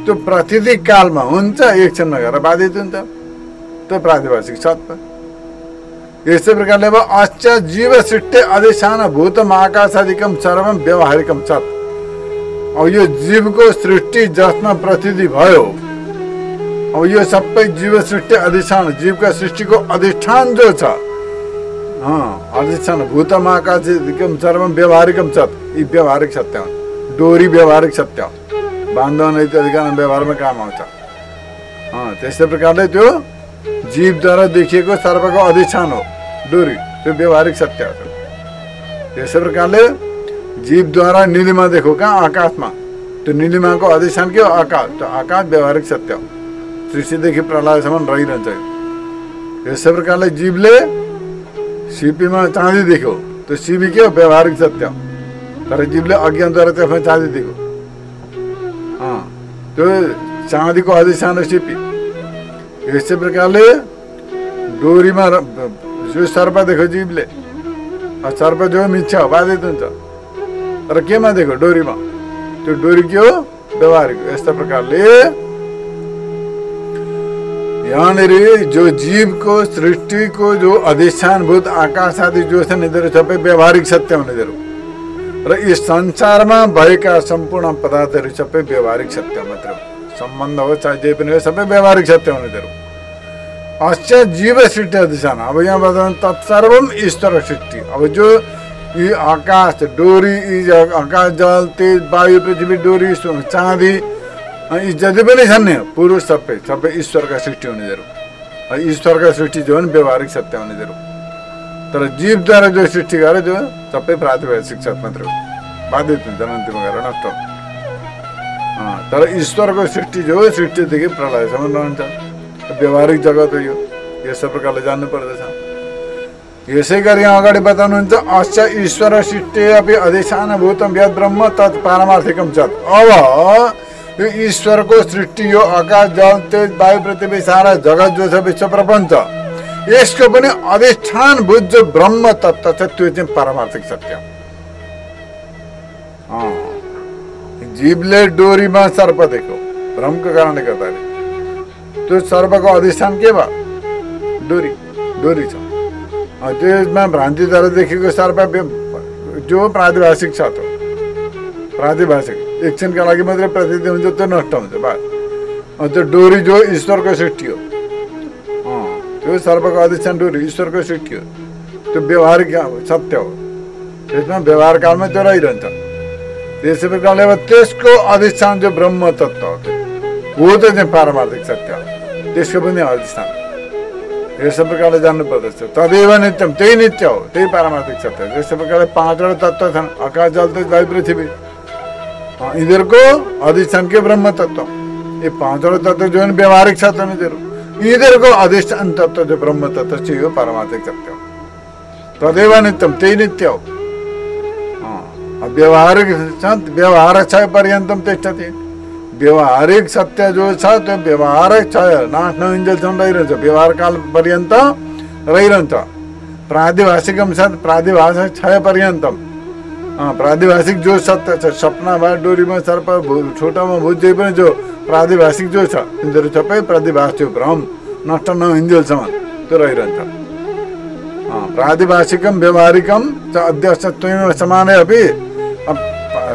त्यो प्रतिदिन कालमा हुन्छ, एकछिनमा गएर बाधित हुन्छ, त्यो प्रातिभाषिक सत्य। यस्तै प्रकारले अब अश्च जीव सृष्टि अधिष्ठान भूतम आकाशादिकम सर्वम व्यवहारिकम सत्। अब यो जीवको सृष्टि जसमा प्रतिदि भयो, अब यो सबै जीव सृष्टि अधिष्ठान, जीवका सृष्टिको अधिष्ठान जो छ, अधिष्ठान भूतम आकाशादिकम सर्वम व्यवहारिकम सत्। यी व्यवहारिक सत्य हुन्। डोरी व्यवहारिक सत्य हो, बान्धव अधिकार व्यवहारमा काम आउँछ। त्यस्तै प्रकारले त्यो जीवद्वारा देखिएको सर्वको अधिष्ठान हो डोरी, त्यो व्यवहारिक सत्य हो। त्यसै प्रकारले जीवद्वारा नीलिमा देखो कहाँ? आकाशमा, त्यो नीलिमाको अधिष्ठान के हो? आकाश। त्यो आकाश व्यवहारिक सत्य हो, सृष्टिदेखि प्रलयसम्म रहिरहन्छ। यसै प्रकारले जीवले सिपीमा चाँदी देख्यो, त्यो सिपी के हो? व्यवहारिक सत्य हो। तर जीवले अज्ञानद्वारा त्यसमा चाँदी देख्यो, त्यो चाँदीको अधिष्ठान हो सिपी। यस्तै प्रकारले डोरीमा जो सर्प देख्यो जीवले, सर्प जो मिच्छा हो, बाधित हुन्छ। तर केमा देख्यो? डोरीमा। त्यो डोरी के हो? व्यवहारिक। यस्ता प्रकारले यहाँनिर जो जीवको सृष्टिको जो अधिष्ठानभूत आकाश आदि जो छन् यिनीहरू सबै व्यवहारिक सत्य हुन् यिनीहरू। र यस संसारमा भएका सम्पूर्ण पदार्थहरू सबै व्यवहारिक सत्य मात्र हो। सम्बन्ध हो चाहे जे पनि हो, सबै व्यवहारिक सत्य हुन् यिनीहरू। अश्च जीव सृष्टि अधिष्ठान। अब यहाँ बताउनु तत्सर्वम ईश्वर सृष्टि। अब जो यी आकाश, डोरी, यी आकाश, जल, तेज, वायु, पृथ्वी, डोरी, चाँदी, यी जति पनि छन् नि पुरुष सबै सबै ईश्वरका सृष्टि हुन् यिनीहरू। ईश्वरका सृष्टि जो हुन् व्यवहारिक सत्य हुन् यिनीहरू। तर जीवद्वारा जो सृष्टि गरे जो सबै प्रातिभाषिक सत्य मात्र हो, बाधित हुन्छन्, अन्तिम गएर नष्ट हुन्छ। तर ईश्वरको सृष्टि जो हो सृष्टिदेखि प्रलयसम्म रहन्छ, व्यवहारिक जगत हो यो। यस्तो प्रकारले जान्नु पर्दछ। यसै गरी यहाँ अगाडि बताउनुहुन्छ अश्च ईश्वर सृष्टि अपि अधिष्ठान भूतम यद ब्रह्म तत् पारमार्थिकम सत्। अब यो ईश्वरको सृष्टि, यो आकाश, जल, तेज, वायु, पृथ्वी, सारा जगत जो छ विश्व प्रपञ्च, यसको पनि अधिष्ठान भूत जो ब्रह्म तत्त्व छ त्यो चाहिँ पारमार्थिक सत्य। जीवले डोरीमा सर्प देख्यो भ्रमको कारणले गर्दाखेरि, त्यो सर्पको अधिष्ठान के भयो? डोरी। डोरी छ। त्यसमा भ्रान्तिद्वारा देखेको सर्प जो प्रातिभाषिक छ त प्रातिभाषिक एकछिनका लागि मात्रै प्रतीति हुन्छ त्यो नष्ट हुन्छ बस। त्यो डोरी जो ईश्वरको सृष्टि हो, त्यो सर्पको अधिष्ठान डोरी ईश्वरको सृष्टि हो, त्यो व्यवहारिक सत्य हो, त्यसमा व्यवहार कालमा त्यो रहिरहन्छ। त्यसै प्रकारले अब त्यसको अधिष्ठान जो ब्रह्म तत्त्व हो त्यो चाहिँ पारमार्थिक सत्य हो, त्यसको पनि अधिष्ठान यस्तो प्रकारले जान्नु पर्दछ। तदेव नित्यम, त्यही नित्य हो, त्यही पारमार्थिक सत्य हो। त्यस्तै प्रकारले 5वटा तत्त्व छन्, आकाश जल तेज वायु पृथ्वी, यिनीहरूको अधिष्ठान के ब्रह्म तत्त्व। ये 5वटा तत्त्व जो व्यवहारिक छ यिनीहरूको अधिष्ठान तत्त्व जो ब्रह्म तत्त्व छ यो पारमार्थिक सत्य हो। तदेव नित्यम, त्यही नित्य हो। व्यवहारिक व्यवहार छ पर्यन्तम तिष्ठति, व्यवहारिक सत्य जो छ त्यो व्यवहारिक छ, नाश नहुन्जेलसम्म रहिरहन्छ, व्यवहार काल पर्यन्त रहिरहन्छ। प्रातिभाषिकम छ, प्रातिभाषिक छ पर्यन्तम, प्रातिभाषिक जो सत्य छ, सपना भए डोरीमा सर्प छोटामा भूत जे पनि जो प्रातिभाषिक जो छ यिनीहरू सबै प्रतिभाषिक भ्रम नष्ट नहुन्जेलसम्म त्यो रहिरहन्छ। प्रातिभाषिकम व्यवहारिकम च अध्यक्षत्वेन समानै अपि,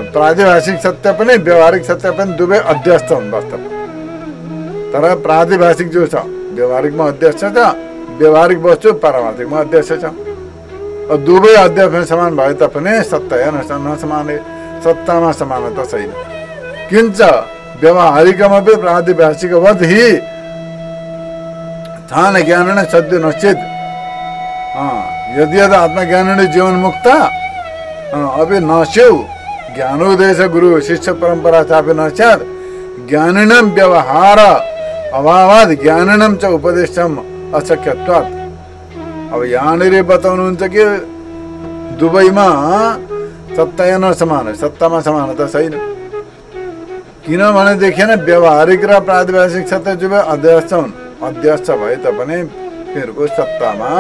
प्रातिभाषिक सत्य पनि व्यवहारिक सत्य पनि दुवै अध्यक्ष हुन् वास्तवमा। तर प्रातिभाषिक जो छ व्यवहारिकमा अध्यक्ष छ, व्यवहारिक वस्तु पारमार्थिकमा अध्यक्ष छ। दुवै अध्यक्षमा समान भए तापनि सत्ता नसमाने, सत्तामा समानता छैन। किंच व्यवहारिकमपि प्रातिभाषिकवत् हि स्थान ज्ञानेन सद्यो नश्चेत्, यदि यदि आत्मज्ञानेन जीवन मुक्त अभी नश्यौ, ज्ञानोदय गुरु शिष्य परंपरा चापि न स्यात्, ज्ञानिनम व्यवहार अभावात् ज्ञानिनम च उपदेशम अशक्यत्वात्। अब यहाँनिर बताउनुहुन्छ कि दुवैमा सत्ता नसमान, सत्तामा समानता छैन। किनभनेदेखि व्यवहारिक र प्रातिभाषिक सत्य जो अध्यक्ष हुन्, अध्यक्ष भए तापनि तिनीहरूको सत्तामा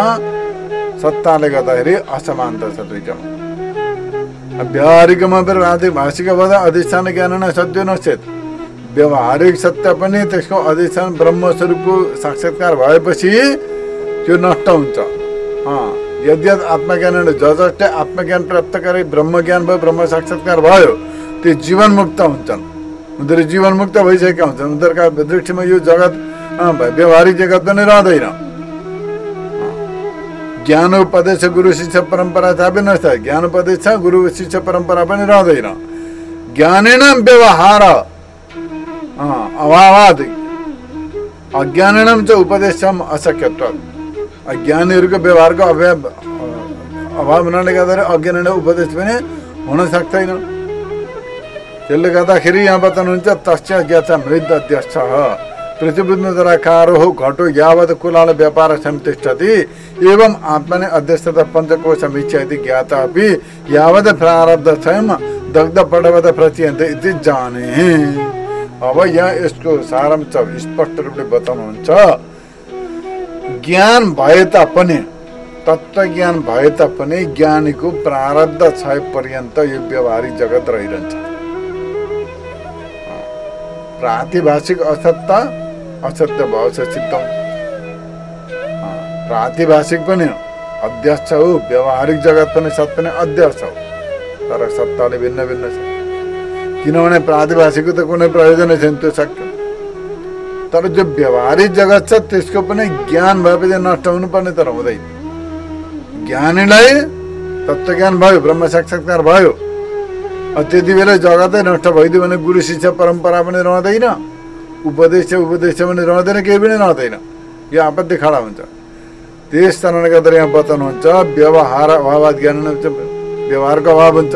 सत्ताले गर्दाखेरि असमानता छ दुईटामा। व्यवहारिकमा पनि प्रातिभाषिक अधिष्ठान ज्ञान न सत्य नचेत, व्यवहारिक सत्य पनि त्यसको अधिष्ठान ब्रह्म स्वरूपको साक्षात्कार भएपछि त्यो नष्ट हुन्छ। यद्यत आत्मज्ञान जसले आत्मज्ञान प्राप्त गरे ब्रह्म ज्ञान भयो, ब्रह्म साक्षात्कार भयो, त्यो जीवन मुक्त हुन्छन्। उनीहरू जीवन मुक्त भइसकेका हुन्छन्। उनीहरूका दृष्टिमा यो जगत व्यवहारिक जगत पनि रहँदैन। ज्ञान उपदेश गुरु शिष्य परंपरा था भी नष्ट, ज्ञान उपदेश गुरु शिष्य परंपरा पनि रहँदैन। ज्ञानेन व्यवहार अभावात् अज्ञानेनम च उपदेशम अशक्यत्वात्, अज्ञानीहरूको व्यवहारको अभाव हुनाले गर्दा अज्ञान उपदेश पनि हुन सक्दैन। त्यसले गर्दाखेरि यहाँ बताउनुहुन्छ तस्य ज्ञाता मृद अध्यक्ष पृथ्वीद्वाराकारो घटो यावत् कुलाल व्यापार संतिष्ठति एवं आत्मने अध्यक्षता पंचकोश मिच्छति ज्ञाता अपि यावत् प्रारब्ध स्वयं दग्ध पटवत प्रचीयन्ते इति जाने। अब यहाँ यसको सारांश स्पष्ट रूपले बताउनुहुन्छ। ज्ञान भए तापनि, तत्व ज्ञान भए तापनि ज्ञानीको प्रारब्ध क्षय पर्यन्त यो व्यवहारिक जगत रहिरहन्छ। प्रातिभाषिक असत्य असत्य भाव से सिद्ध हुन्छ। प्रातिभाषिक पनि अध्यक्ष हो, व्यवहारिक जगत पनि सत्य पनि अध्यक्ष हो, तर सत्ताले भिन्न भिन्न छ। किनभने प्रातिभाषिकको त कुनै प्रयोजन छैन, त्यो सक्यो। तर जो व्यवहारिक जगत छ त्यसको पनि ज्ञान भएपछि नष्ट हुनुपर्ने, तर हुँदैन। ज्ञानीलाई तत्त्वज्ञान भयो, ब्रह्म साक्षात्कार भयो, त्यति बेला जगतै नष्ट भइदियो भने गुरु शिष्य परम्परा पनि रहँदैन, उपदेश पनि रहँदैन, केही पनि रहँदैन। यो आपत्ति खडा हुन्छ। त्यस कारणले गर्दा यहाँ बताउनुहुन्छ व्यवहार अभाव ज्ञान, व्यवहारको अभाव हुन्छ।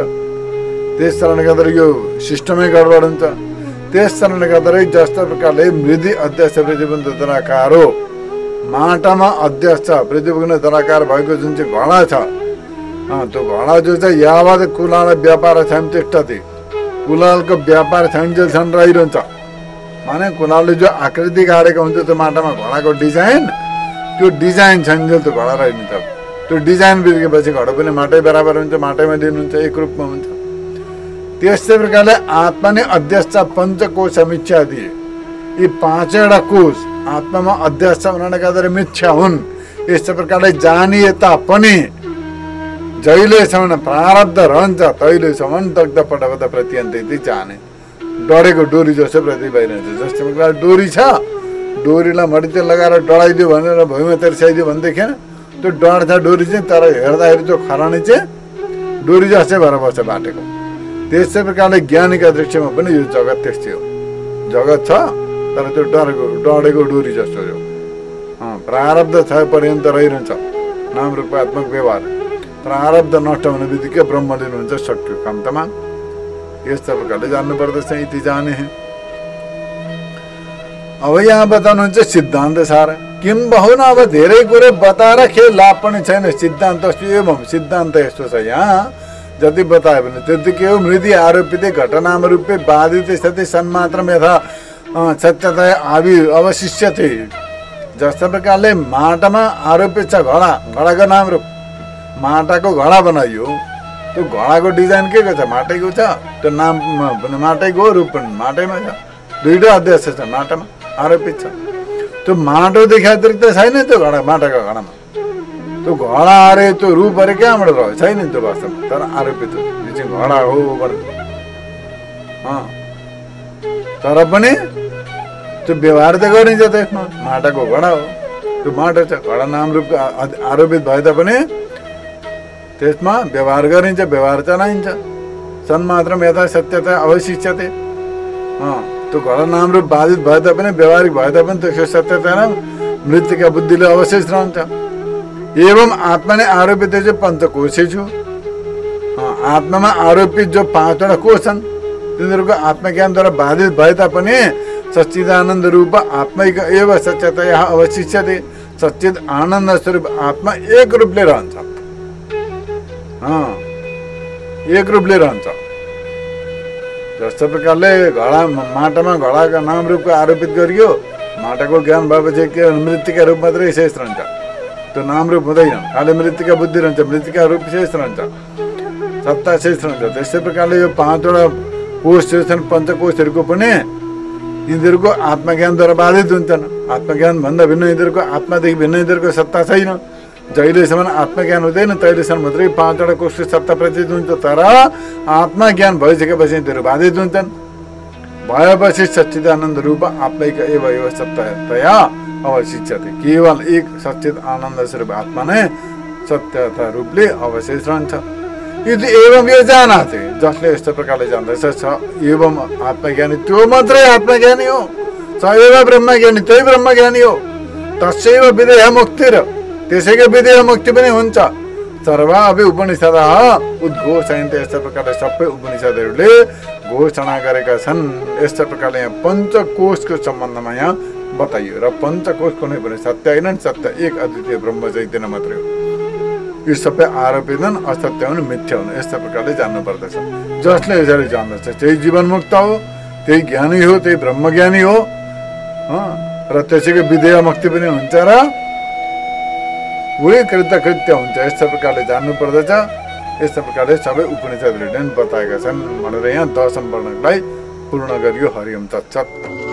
त्यस कारणले गर्दा यो सिस्टमै गडबड हुन्छ। त्यस कारणले गर्दा जस्तो प्रकारले मृदि अध्यक्ष पृथ्वीबन्ध धराकार हो, माटामा अध्यक्ष पृथ्वीबन्ध धराकार भएको जुन चाहिँ घडा छ, त्यो घडा जो चाहिँ यावत् कुलाल व्यापार संतिष्ठति, कुलालको व्यापार संजेलसम्म रहिरहन्छ। माने कुलालले जो आकृति गाडेको हुन्छ त्यो माटामा घडाको डिजाइन, त्यो डिजाइन संजेल त्यो घडा रहिन्छ। त्यो डिजाइन बिग्रेपछि घडा पनि माटै बराबर हुन्छ, माटैमा लिनुहुन्छ, एक रूपमा हुन्छ। त्यस्तै प्रकारले आत्मा नै अध्यक्ष पंचकोश मिथ्यादि, यी 5वटा कोश आत्मामा अध्यक्ष हुनाले गर्दा मिथ्या हुन्। यस्तो प्रकारले जानिए तापनि जहिलेसम्म प्रारब्ध रहन्छ तहिलेसम्म दग्ध पटपट प्रत्यन्त जाने डढेको डोरी जस्तो प्रति भइरहन्छ। जस्तो प्रकारले डोरी छ, डोरीलाई मडितेल लगाएर डढाइदियो भनेर भुइँमा तेर्साइदियो भनेदेखि त्यो डढ्छ डोरी चाहिँ, तर हेर्दाखेरि त्यो खरानी चाहिँ डोरी जस्तै भएर बस्छ बाटेको। त्यस्तै प्रकारले ज्ञानीका दृश्यमा पनि यो जगत त्यस्तै हो। जगत छ तर त्यो डढेको डोरी जस्तो हो। प्रारब्ध छ पर्यन्त रहिरहन्छ नाम रूपात्मक व्यवहार। प्रारब्ध नष्ट हुने बित्तिकै ब्रह्म लिनुहुन्छ सक्यो काम तमाम। यस्तो प्रकारले जान्नु पर्दछ इति जाने। अब यहाँ बताउनुहुन्छ सिद्धान्त सार। किम बहुन अब धेरै कुरो बताएर के लाभ पनि छैन। सिद्धान्त एवं सिद्धान्त यस्तो छ यहाँ जति बतायो भने त्यति के हो। मृति आरोपित घटनाम रूपे बाधित सति सन्मात्र यथा सत्यता अवशिष्यते। जस्तो प्रकारले माटामा आरोपित छ घडा, घडाको नाम रूप माटाको घडा बनाइयो। त्यो घडाको डिजाइन के छ माटैको छ, त्यो नाम माटैको रूप पनि माटैमा छ। दुईटा अध्यक्ष छ माटामा आरोपित छ। त्यो माटो देखि अतिरिक्त छैन त्यो घडा, माटाको घडामा त्यो घडा अरे त्यो रूप अरे कहाँबाट रह्यो छैन त्यो वास्तवमा, तर आरोपित हो यो चाहिँ घडा हो भन्नु। तर पनि त्यो व्यवहार त गरिन्छ त्यसमा, माटाको घडा हो त्यो माटो छ। घडा नाम रूपको आरोपित भए तापनि त्यसमा व्यवहार गरिन्छ, व्यवहार चलाइन्छ। सन्मात्र यथा सत्यता अवशिष्यते। त्यो घडा नाम रूप बाधित भए तापनि व्यवहारिक भए तापनि त्यसको सत्यता न मृत्युका बुद्धिले अवशेष रहन्छ। एवं आत्मा नै आरोपित जो पञ्चकोशै छु। आत्मामा आरोपित जो 5वटा कोश छन् तिनीहरूको आत्मज्ञानद्वारा बाधित भए तापनि सच्चिदानन्द रूप आत्मैक एव सत्यतया अवशिष्यते। सच्चिद आनन्द स्वरूप आत्मा एक रूपले रहन्छ। एक रूपले रहन्छ। जस्तो प्रकारले घडा माटामा घडाका नाम रूपको आरोपित गरियो, माटाको ज्ञान भएपछि के मृत्युका रूप मात्रै शेष रहन्छ, त्यो नाम रूप हुँदैन। खालि मृत्युका बुद्धि रहन्छ, मृत्युका रूप शेष रहन्छ, सत्ता शेष रहन्छ। त्यस्तै प्रकारले यो 5वटा कोश जो छन् पञ्चकोशहरूको पनि यिनीहरूको आत्मज्ञानद्वारा बाधित हुन्छन्। आत्मज्ञान भन्दा भिन्न यिनीहरूको आत्मादेखि भिन्न यिनीहरूको सत्ता छैन। जहिलेसम्म आत्मज्ञान हुँदैन तहिलेसम्म मात्रै 5वटा कोषको सत्ता प्रतीत हुन्छ। तर आत्मज्ञान भइसकेपछि यिनीहरू बाधित हुन्छन्। भएपछि सच्चिदानन्द रूप आत्मैक एव सत्यतया अवशिष्यते। केवल एक सच्चिद आनन्द स्वरूप आत्मा नै सत्यता रूपले अवशेष रहन्छ। यदि एवं यो जानाते जसले यस्तो प्रकारले जान्दछ छ एवं आत्मज्ञानी त्यो मात्रै आत्मज्ञानी हो। स एव ब्रह्मज्ञानी त्यही ब्रह्मज्ञानी हो। तस्यैव विदेह मुक्ति र त्यसैको विदेह मुक्ति पनि हुन्छ। सर्वा अभि उपनिषद उद्घोषयन्ते। यस्तो प्रकारले सबै उपनिषदहरूले घोषणा गरेका छन्। यस्तो प्रकारले यहाँ पञ्चकोशको सम्बन्धमा यहाँ बताइयो। र पञ्चकोश कुनै पनि सत्य होइन, सत्य एक अद्वितीय ब्रह्म चैतन्य मात्रै हो। यो सबै आरोपित हुन्, असत्य हुन्, मिथ्या हुन्। यस्तो प्रकारले जान्नु पर्दछ। जसले यसरी जान्दछ त्यही जीवनमुक्त हो, त्यही ज्ञानी हो, त्यही ब्रह्मज्ञानी हो। र त्यसैको विदेह मुक्ति पनि हुन्छ र उही कृतकृत्य हुन्छ। यस्तो प्रकारले जान्नु पर्दछ। यस्तो प्रकारले सबै उपनिषदहरूले बताएका छन् भनेर यहाँ 10 वर्णलाई पूर्ण गरियो। हरिओम तत्सत्।